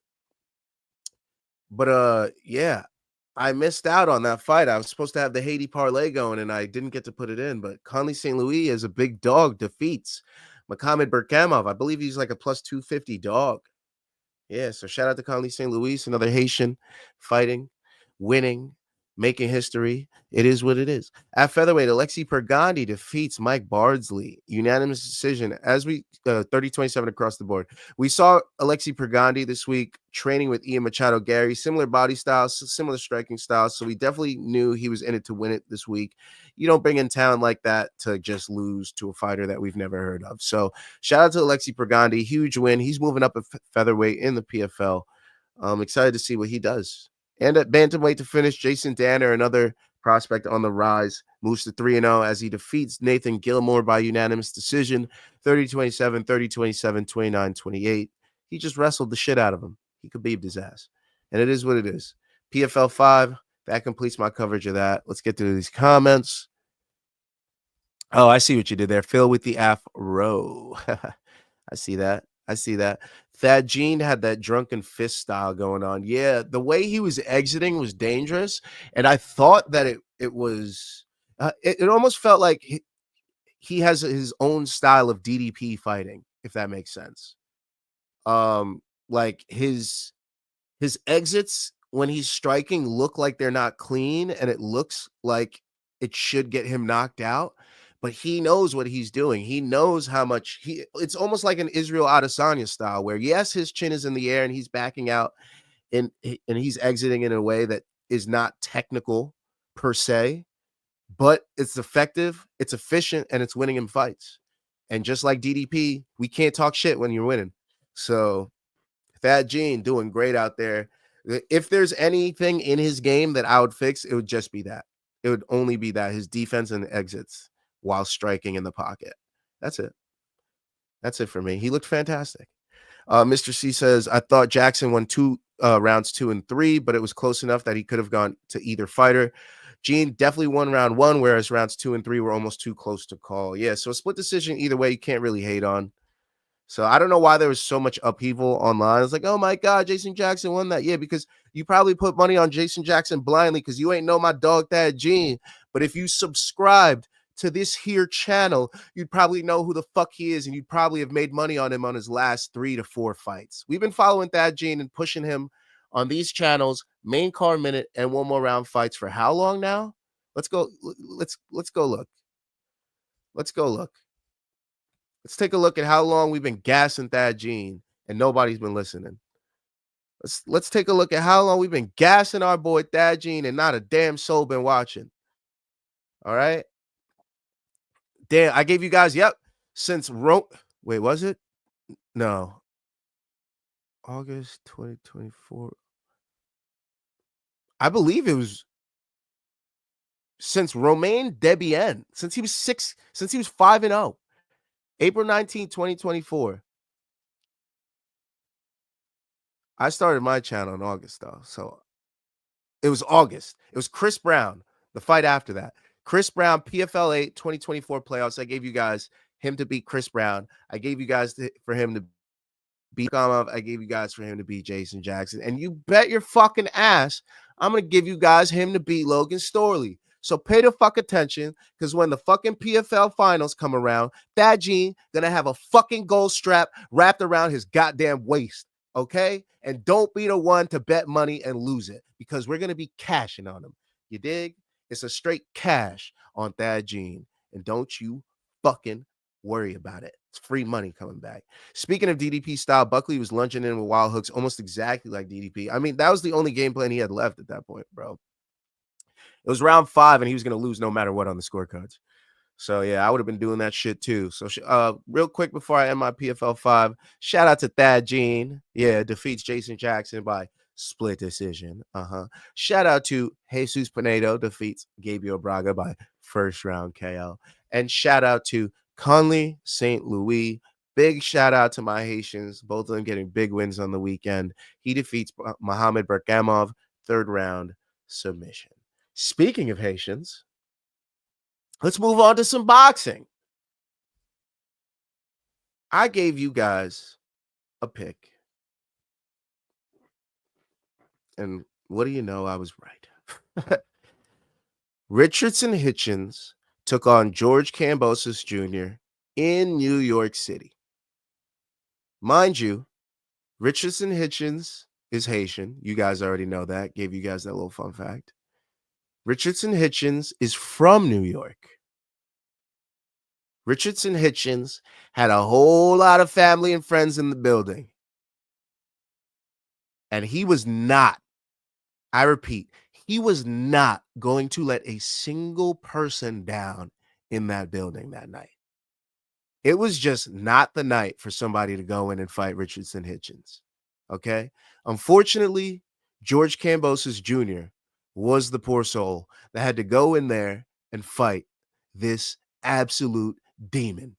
But yeah, I missed out on that fight. I was supposed to have the Haiti parlay going, and I didn't get to put it in. But Conley St. Louis is a big dog, defeats Mohamed Burkhamov. I believe he's like a plus 250 dog. Yeah, so shout out to Conley St. Louis, another Haitian fighting, winning, making history. It is what it is. At featherweight, Alexei Pergandi defeats Mike Bardsley. Unanimous decision as we 30-27 across the board. We saw Alexei Pergandi this week training with Ian Machado Gary. Similar body styles, similar striking styles. So we definitely knew he was in it to win it this week. You don't bring in talent like that to just lose to a fighter that we've never heard of. So shout out to Alexei Pergandi. Huge win. He's moving up a featherweight in the PFL. I'm excited to see what he does. And at bantamweight to finish, Jason Danner, another prospect on the rise, moves to 3-0 as he defeats Nathan Gilmore by unanimous decision, 30-27, 30-27, 29-28. He just wrestled the shit out of him. He Khabib'd his ass. And it is what it is. PFL 5, that completes my coverage of that. Let's get to these comments. Oh, I see what you did there. Phil with the afro. I see that. I see that. Thad Gene had that drunken fist style going on. Yeah, the way he was exiting was dangerous. And I thought that it was, it almost felt like he has his own style of DDP fighting, if that makes sense. Like his exits when he's striking look like they're not clean, and it looks like it should get him knocked out, but he knows what he's doing. He knows how much it's almost like an Israel Adesanya style where yes, his chin is in the air and he's backing out and he's exiting in a way that is not technical per se, but it's effective, it's efficient, and it's winning him fights. And just like DDP, we can't talk shit when you're winning. So Thad Gene doing great out there. If there's anything in his game that I would fix, it would just be that. It would only be that, his defense and exits while striking in the pocket. That's it. That's it for me. He looked fantastic. Mr. C says, I thought Jackson won rounds 2 and 3, but it was close enough that he could have gone to either fighter. Gene definitely won round 1, whereas rounds 2 and 3 were almost too close to call. Yeah, so a split decision either way, you can't really hate on. So I don't know why there was so much upheaval online. It's like, oh my God, Jason Jackson won that. Yeah, because you probably put money on Jason Jackson blindly because you ain't know my dog Thad Gene. But if you subscribed to this here channel, you'd probably know who the fuck he is, and you'd probably have made money on him on his last 3 to 4 fights. We've been following Thad Gene and pushing him on these channels, main card minute and one more round fights for how long now? Let's go. Let's go look. Let's go look. Let's take a look at how long we've been gassing Thad Gene and nobody's been listening. Let's take a look at how long we've been gassing our boy Thad Gene and not a damn soul been watching. All right. Damn, I gave you guys, since wait, was it? No. August 2024. I believe it was since Romain Debian, since he was 5-0. April 19, 2024. I started my channel in August, though. So it was August. It was Chris Brown, the fight after that. Chris Brown, PFL 8, 2024 playoffs. I gave you guys him to beat Chris Brown. I gave you guys for him to beat Kamov. I gave you guys for him to beat Jason Jackson. And you bet your fucking ass I'm going to give you guys him to beat Logan Storley. So pay the fuck attention, because when the fucking PFL finals come around, Thad Gene gonna have a fucking gold strap wrapped around his goddamn waist, okay? And don't be the one to bet money and lose it, because we're gonna be cashing on him. You dig? It's a straight cash on Thad Gene, and don't you fucking worry about it. It's free money coming back. Speaking of DDP style, Buckley was lunging in with wild hooks almost exactly like DDP. I mean, that was the only game plan he had left at that point, bro. It was round 5, and he was going to lose no matter what on the scorecards. So, yeah, I would have been doing that shit too. So, real quick before I end my PFL 5, shout out to Thad Gene. Yeah, defeats Jason Jackson by split decision. Shout out to Jesus Pinedo, defeats Gabriel Braga by first round KO. And shout out to Conley St. Louis. Big shout out to my Haitians, both of them getting big wins on the weekend. He defeats Mohamed Bergamov, third round submission. Speaking of Haitians, let's move on to some boxing. I gave you guys a pick. And what do you know? I was right. Richardson Hitchins took on George Kambosos Jr. in New York City. Mind you, Richardson Hitchins is Haitian. You guys already know that. Gave you guys that little fun fact. Richardson Hitchins is from New York. Richardson Hitchins had a whole lot of family and friends in the building. And he was not, I repeat, he was not going to let a single person down in that building that night. It was just not the night for somebody to go in and fight Richardson Hitchins. Okay? Unfortunately, George Kambosos Jr. was the poor soul that had to go in there and fight this absolute demon.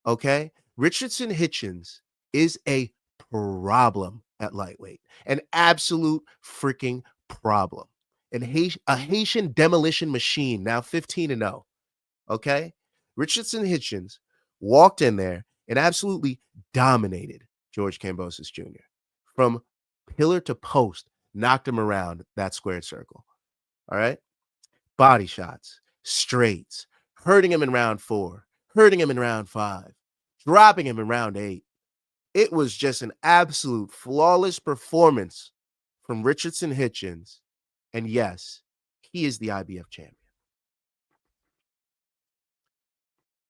Okay? Richardson Hitchins is a problem at lightweight. An absolute freaking problem. A Haitian demolition machine, now 15-0. Okay? Richardson Hitchins walked in there and absolutely dominated George Kambosos Jr. From pillar to post, knocked him around that squared circle. All right? Body shots, straights, hurting him in round 4, hurting him in round 5, dropping him in round 8. It was just an absolute flawless performance from Richardson Hitchins. And yes, he is the IBF champion.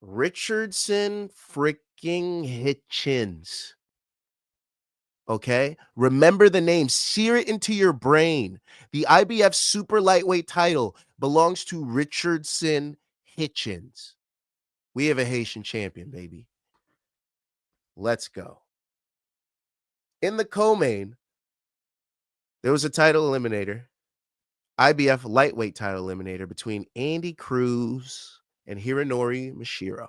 Richardson freaking Hitchins. Okay? Remember the name. Sear it into your brain. The IBF super lightweight title belongs to Richardson Hitchins. We have a Haitian champion, baby. Let's go. In the co-main, there was a title eliminator, IBF lightweight title eliminator between Andy Cruz and Hironori Mashiro.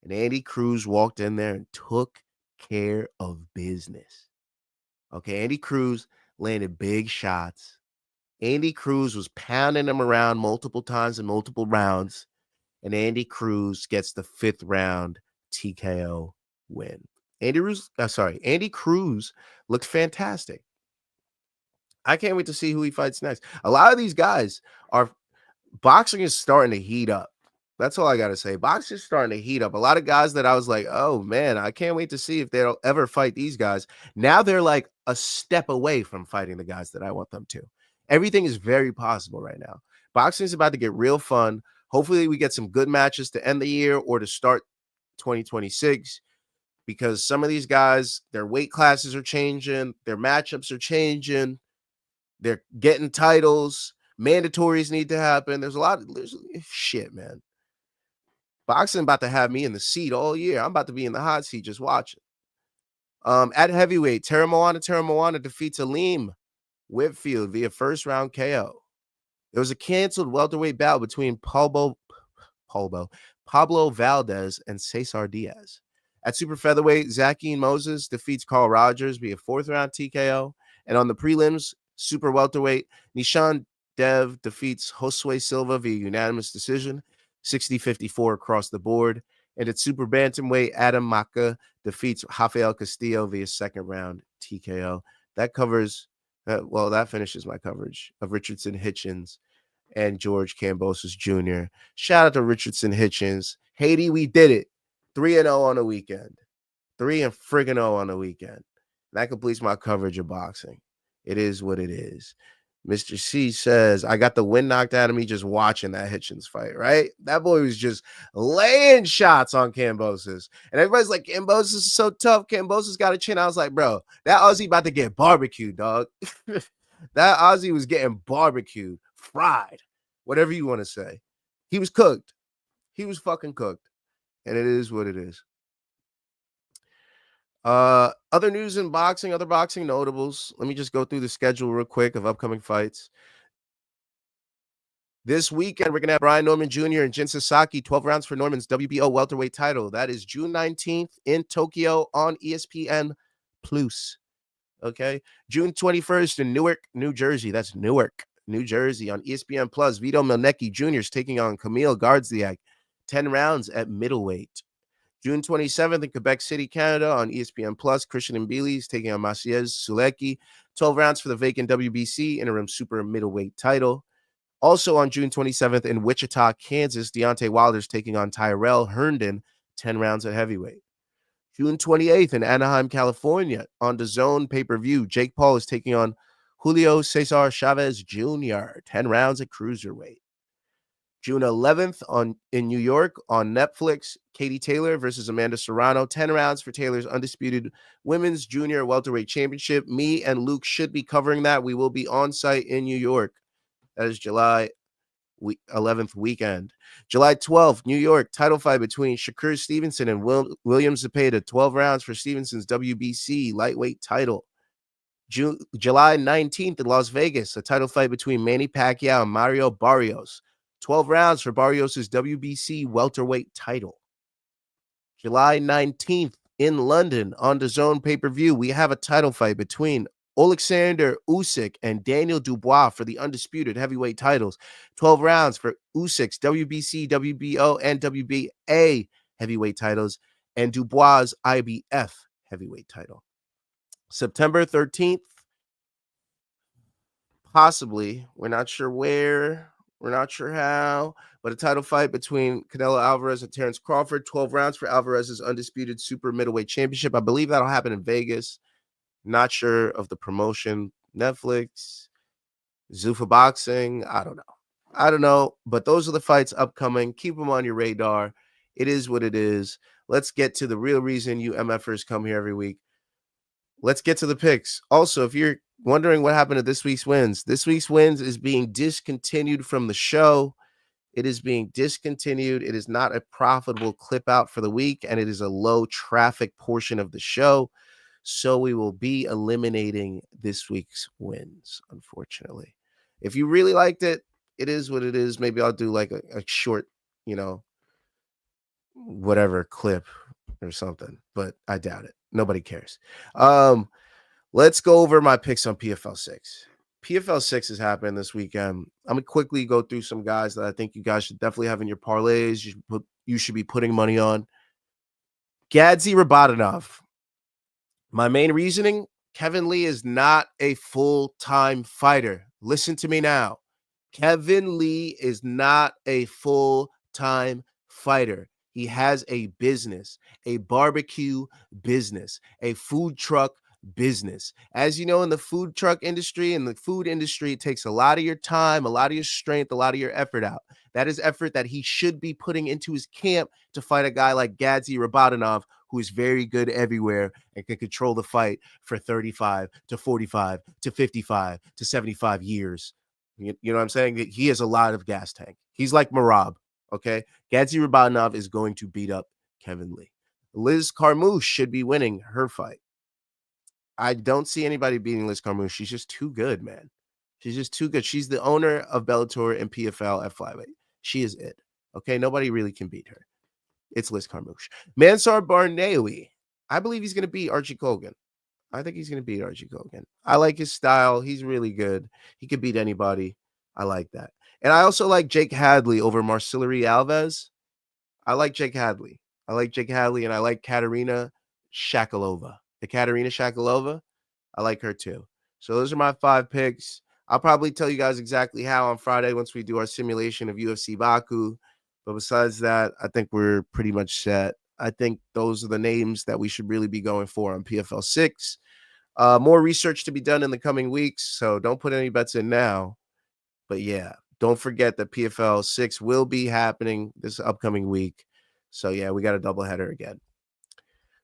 And Andy Cruz walked in there and took care of business. Okay, Andy Cruz landed big shots. Andy Cruz was pounding him around multiple times in multiple rounds. And Andy Cruz gets the 5th round TKO win. Andy Cruz looked fantastic. I can't wait to see who he fights next. A lot of these guys boxing is starting to heat up. That's all I got to say. Boxing is starting to heat up. A lot of guys that I was like, oh man, I can't wait to see if they'll ever fight these guys. Now they're like a step away from fighting the guys that I want them to. Everything is very possible right now. Boxing is about to get real fun. Hopefully we get some good matches to end the year or to start 2026, because some of these guys, their weight classes are changing, their matchups are changing, they're getting titles, mandatories need to happen. There's shit, man. Boxing about to have me in the seat all year. I'm about to be in the hot seat just watching. At heavyweight, Tara Moana defeats Aleem Whitfield via first round KO. There was a canceled welterweight bout between Pablo Valdez and Cesar Diaz. At super featherweight, Zaki Moses defeats Carl Rogers via 4th round TKO. And on the prelims, super welterweight, Nishan Dev defeats Josue Silva via unanimous decision, 60-54 across the board. And at super bantamweight, Adam Maka defeats Rafael Castillo via 2nd round TKO. That finishes my coverage of Richardson Hitchins and George Kambosos Jr. Shout out to Richardson Hitchins. Haiti, we did it. 3-0 on the weekend. 3-0 on the weekend. And that completes my coverage of boxing. It is what it is. Mr. C says, I got the wind knocked out of me just watching that Hitchins fight, right? That boy was just laying shots on Kambosos. And everybody's like, Kambosos is so tough. Kambosos got a chin. I was like, bro, that Aussie about to get barbecued, dog. That Aussie was getting barbecued, fried, whatever you want to say. He was cooked. He was fucking cooked. And it is what it is. Other news in boxing, other boxing notables. Let me just go through the schedule real quick of upcoming fights. This weekend, we're going to have Brian Norman Jr. and Jin Sasaki, 12 rounds for Norman's WBO welterweight title. That is June 19th in Tokyo on ESPN Plus. Okay. June 21st in Newark, New Jersey. That's Newark, New Jersey on ESPN Plus. Vito Mielnicki Jr. is taking on Kamil Gardzielik, 10 rounds at middleweight. June 27th in Quebec City, Canada on ESPN Plus. Christian Mbili is taking on Martial Suleki, 12 rounds for the vacant WBC interim super middleweight title. Also on June 27th in Wichita, Kansas, Deontay Wilder is taking on Tyrell Herndon, 10 rounds at heavyweight. June 28th in Anaheim, California on DAZN pay-per-view, Jake Paul is taking on Julio Cesar Chavez Jr., 10 rounds at cruiserweight. June 11th in New York on Netflix, Katie Taylor versus Amanda Serrano, 10 rounds for Taylor's undisputed women's junior welterweight championship. Me and Luke should be covering that. We will be on site in New York. That is July 11th weekend. July 12th, New York, title fight between Shakur Stevenson and William Zepeda, 12 rounds for Stevenson's WBC lightweight title. July 19th in Las Vegas, a title fight between Manny Pacquiao and Mario Barrios, 12 rounds for Barrios' WBC welterweight title. July 19th in London on the Zone pay-per-view, we have a title fight between Alexander Usyk and Daniel Dubois for the undisputed heavyweight titles. 12 rounds for Usyk's WBC, WBO, and WBA heavyweight titles, and Dubois' IBF heavyweight title. September 13th, possibly. We're not sure where. We're not sure how. But a title fight between Canelo Alvarez and Terrence Crawford. 12 rounds for Alvarez's undisputed super middleweight championship. I believe that'll happen in Vegas. Not sure of the promotion. Netflix, Zuffa Boxing. I don't know. But those are the fights upcoming. Keep them on your radar. It is what it is. Let's get to the real reason you MFers come here every week. Let's get to the picks. Also, if you're wondering what happened to this week's wins is being discontinued from the show. It is being discontinued. It is not a profitable clip out for the week, and it is a low traffic portion of the show. So we will be eliminating this week's wins, unfortunately. If you really liked it, it is what it is. Maybe I'll do like a short, whatever clip or something, but I doubt it. Nobody cares. Let's go over my picks on PFL 6. PFL 6 is happening this weekend. I'm going to quickly go through some guys that I think you guys should definitely have in your parlays. You should be putting money on. Gadzielik Rabadanov. My main reasoning, Kevin Lee is not a full-time fighter. Listen to me now. Kevin Lee is not a full-time fighter. He has a business, a barbecue business, a food truck business. As you know, in the food truck industry and the food industry, it takes a lot of your time, a lot of your strength, a lot of your effort out. That is effort that he should be putting into his camp to fight a guy like Gadzielik Rabadanov, who is very good everywhere and can control the fight for 35 to 45 to 55 to 75 years. You know what I'm saying? He has a lot of gas tank. He's like Marab, okay? Gadzielik Rabadanov is going to beat up Kevin Lee. Liz Carmouche should be winning her fight. I don't see anybody beating Liz Carmouche. She's just too good, man. She's just too good. She's the owner of Bellator and PFL at flyweight. She is it. Okay, nobody really can beat her. It's Liz Carmouche. Mansar Barnaoui. I believe he's going to beat Archie Colgan. I think he's going to beat Archie Colgan. I like his style. He's really good. He could beat anybody. I like that. And I also like Jake Hadley over Marcellary Alves. I like Jake Hadley. And I like Katerina Shakalova. The Katerina Shakalova, I like her too. So those are my 5 picks. I'll probably tell you guys exactly how on Friday once we do our simulation of UFC Baku. But besides that, I think we're pretty much set. I think those are the names that we should really be going for on PFL 6. More research to be done in the coming weeks, so don't put any bets in now. But yeah, don't forget that PFL 6 will be happening this upcoming week. So yeah, we got a doubleheader again.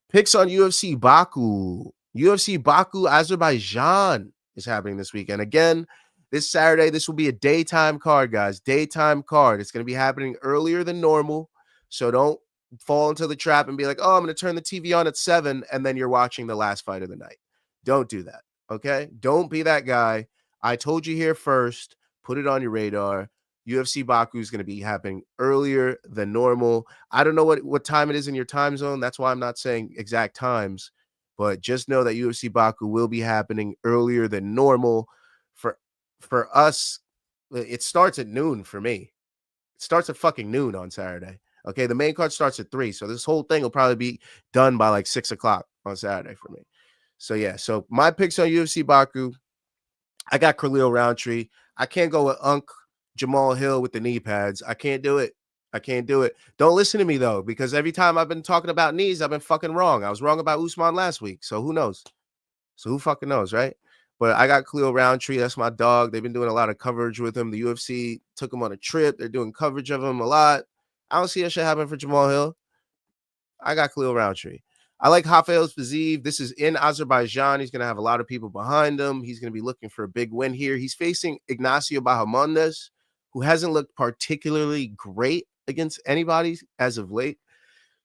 Picks on UFC Baku. UFC Baku, Azerbaijan is happening this weekend. Again, this Saturday, this will be a daytime card, guys. Daytime card. It's going to be happening earlier than normal. So don't fall into the trap and be like, oh, I'm going to turn the TV on at 7, and then you're watching the last fight of the night. Don't do that, okay? Don't be that guy. I told you here first. Put it on your radar. UFC Baku is going to be happening earlier than normal. I don't know what time it is in your time zone. That's why I'm not saying exact times. But just know that UFC Baku will be happening earlier than normal. For us, it starts at noon for me. It starts at fucking noon on Saturday. Okay, the main card starts at 3. So this whole thing will probably be done by like 6 o'clock on Saturday for me. So yeah, so my picks on UFC Baku. I got Khalil Rountree. I can't go with Jamal Hill with the knee pads. I can't do it. Don't listen to me, though, because every time I've been talking about knees, I've been fucking wrong. I was wrong about Usman last week. So who knows? So who fucking knows, right? But I got Khalil Rountree. That's my dog. They've been doing a lot of coverage with him. The UFC took him on a trip. They're doing coverage of him a lot. I don't see that shit happen for Jamal Hill. I got Khalil Rountree. I like Rafael Fiziev. This is in Azerbaijan. He's going to have a lot of people behind him. He's going to be looking for a big win here. He's facing Ignacio Bahamondes, who hasn't looked particularly great against anybody as of late.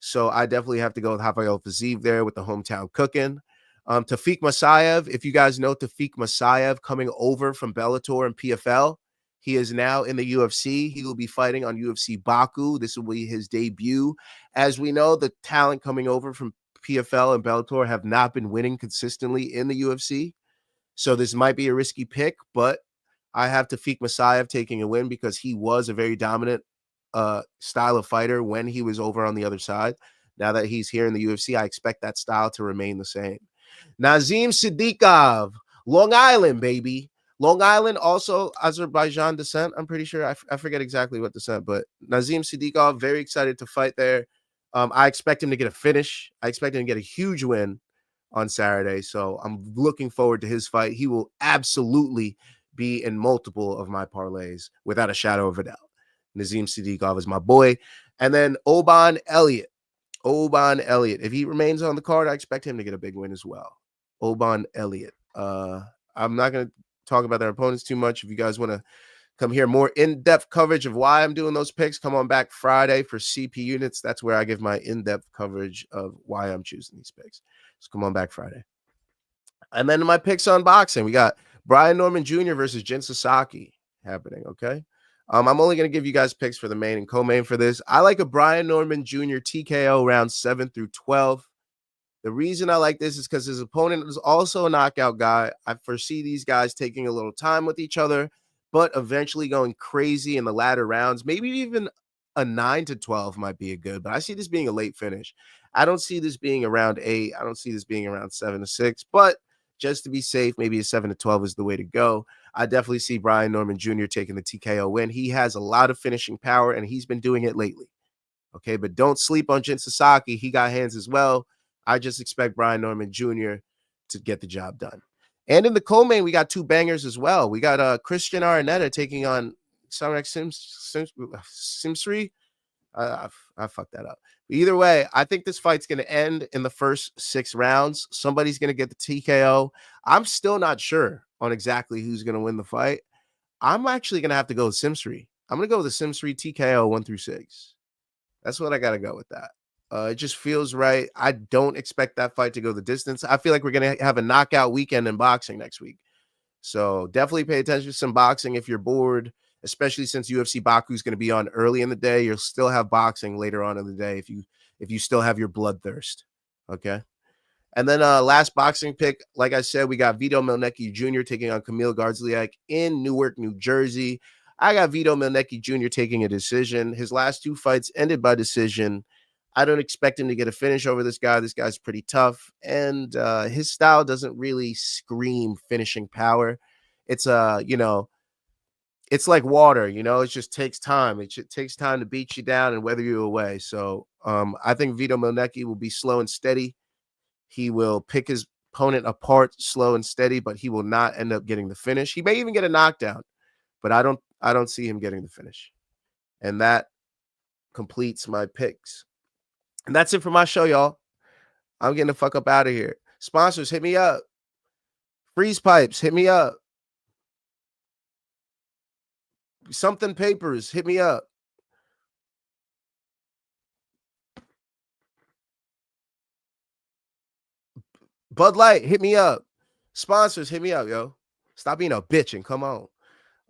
So I definitely have to go with Rafael Fiziev there with the hometown cooking. Tafik Masayev, if you guys know Tafik Masayev coming over from Bellator and PFL, he is now in the UFC. He will be fighting on UFC Baku. This will be his debut. As we know, the talent coming over from PFL and Bellator have not been winning consistently in the UFC. So this might be a risky pick, but I have Tafik Masayev taking a win because he was a very dominant style of fighter when he was over on the other side. Now that he's here in the UFC, I expect that style to remain the same. Nazim Siddiqov, Long Island, baby. Long Island, also Azerbaijan descent, I'm pretty sure. I forget exactly what descent, but Nazim Siddiqov, very excited to fight there. I expect him to get a finish. I expect him to get a huge win on Saturday. So I'm looking forward to his fight. He will absolutely be in multiple of my parlays without a shadow of a doubt. Nazim Siddiqov is my boy. And then Oban Elliott. If he remains on the card, I expect him to get a big win as well. Oban Elliott. I'm not going to talk about their opponents too much. If you guys want to come hear more in-depth coverage of why I'm doing those picks, come on back Friday for CP Units. That's where I give my in-depth coverage of why I'm choosing these picks. So come on back Friday. And then my picks on boxing, we got Brian Norman Jr. versus Jin Sasaki happening, okay? I'm only going to give you guys picks for the main and co-main for this. I like a Brian Norman Jr. TKO rounds 7 through 12. The reason I like this is because his opponent is also a knockout guy. I foresee these guys taking a little time with each other, but eventually going crazy in the latter rounds. Maybe even a 9 to 12 might be a good, but I see this being a late finish. I don't see this being around 8. I don't see this being around 7 to 6, but just to be safe, maybe a 7 to 12 is the way to go. I definitely see Brian Norman Jr. taking the TKO win. He has a lot of finishing power, and he's been doing it lately. Okay, but don't sleep on Jin Sasaki. He got hands as well. I just expect Brian Norman Jr. to get the job done. And in the co-main, we got two bangers as well. We got Christian Araneta taking on Samrak Simsri. I fucked that up. But either way, I think this fight's going to end in the first 6 rounds. Somebody's going to get the TKO. I'm still not sure on exactly who's going to win the fight. I'm actually going to have to go with Simsri. I'm going to go with the Simsri TKO 1 through 6. That's what I got to go with that. It just feels right. I don't expect that fight to go the distance. I feel like we're going to have a knockout weekend in boxing next week. So definitely pay attention to some boxing if you're bored, especially since UFC Baku is going to be on early in the day. You'll still have boxing later on in the day if you still have your bloodthirst. Okay. And then last boxing pick, like I said, we got Vito Mielnicki Jr. taking on Kamil Gardzielik in Newark, New Jersey. I got Vito Mielnicki Jr. taking a decision. His last 2 fights ended by decision. I don't expect him to get a finish over this guy. This guy's pretty tough, and his style doesn't really scream finishing power. It's it's like water, it just takes time. It takes time to beat you down and weather you away. So I think Vito Mielnicki will be slow and steady. He will pick his opponent apart slow and steady, but he will not end up getting the finish. He may even get a knockdown, but I don't see him getting the finish. And that completes my picks. And that's it for my show, y'all. I'm getting the fuck up out of here. Sponsors, hit me up. Freeze Pipes, hit me up. Something Papers, hit me up. Bud Light, hit me up. Sponsors, hit me up, yo. Stop being a bitch and come on.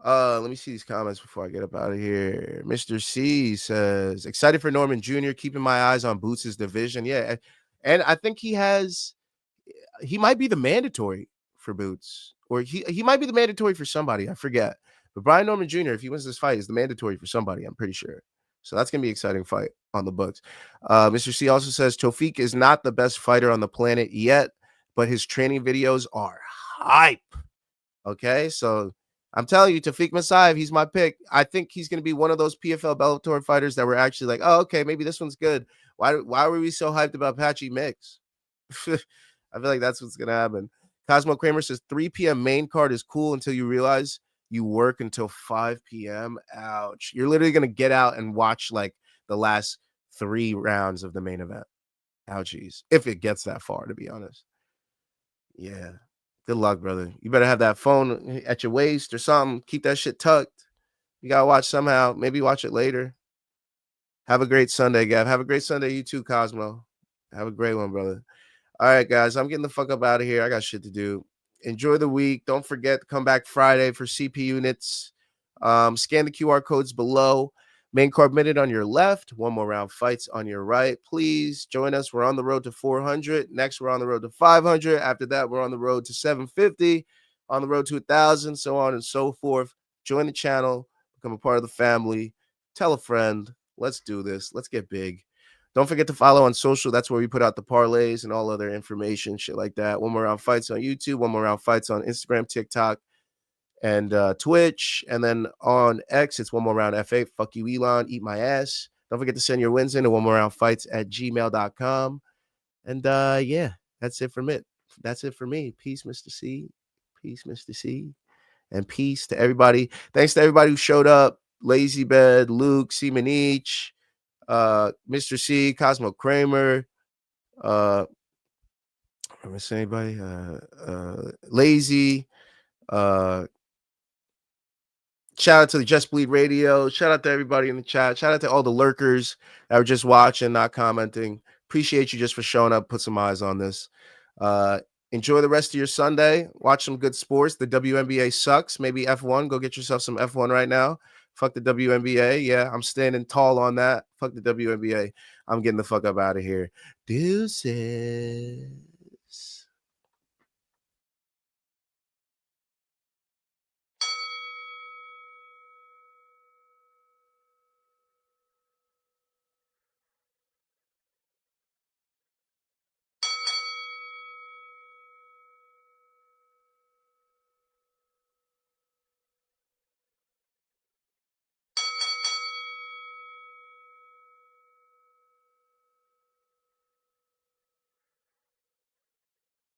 Let me see these comments before I get up out of here. Mr. C says, excited for Norman Jr., keeping my eyes on Boots' division. Yeah, and I think he might be the mandatory for Boots, or he might be the mandatory for somebody. I forget. But Brian Norman Jr., if he wins this fight, is the mandatory for somebody, I'm pretty sure. So that's going to be an exciting fight on the books. Mr. C also says, Tofik is not the best fighter on the planet yet, but his training videos are hype. Okay, so I'm telling you, Tafik Masayev, he's my pick. I think he's going to be one of those PFL Bellator fighters that were actually like, oh, okay, maybe this one's good. Why were we so hyped about Patchy Mix? I feel like that's what's going to happen. Cosmo Kramer says 3 p.m. main card is cool until you realize you work until 5 p.m. Ouch. You're literally going to get out and watch like the last 3 rounds of the main event. Ouchies. If it gets that far, to be honest. Yeah. Good luck, brother. You better have that phone at your waist or something. Keep that shit tucked. You got to watch somehow. Maybe watch it later. Have a great Sunday, Gav. Have a great Sunday, you too, Cosmo. Have a great one, brother. All right, guys. I'm getting the fuck up out of here. I got shit to do. Enjoy the week. Don't forget to come back Friday for CP Units. Scan the QR codes below. Main card minute on your left, one more round fights on your right. Please join us. We're on the road to 400. Next, we're on the road to 500. After that, we're on the road to 750, on the road to 1,000, so on and so forth. Join the channel, become a part of the family. Tell a friend. Let's do this. Let's get big. Don't forget to follow on social. That's where we put out the parlays and all other information, shit like that. One more round fights on YouTube, one more round fights on Instagram, TikTok, and Twitch. And then on X, it's one more round F8. Fuck you, Elon. Eat my ass. Don't forget to send your wins in to one more round fights at gmail.com. And yeah, that's it from it. That's it for me. Peace, Mr. C. Peace, Mr. C. And peace to everybody. Thanks to everybody who showed up. Lazy Bed, Luke, Seaman Each, Mr. C, Cosmo Kramer, I'm gonna say anybody, Lazy, shout out to the Just Bleed Radio. Shout out to everybody in the chat. Shout out to all the lurkers that were just watching, not commenting. Appreciate you just for showing up. Put some eyes on this. Enjoy the rest of your Sunday. Watch some good sports. The WNBA sucks. Maybe F1. Go get yourself some F1 right now. Fuck the WNBA. Yeah, I'm standing tall on that. Fuck the WNBA. I'm getting the fuck up out of here. Deuces.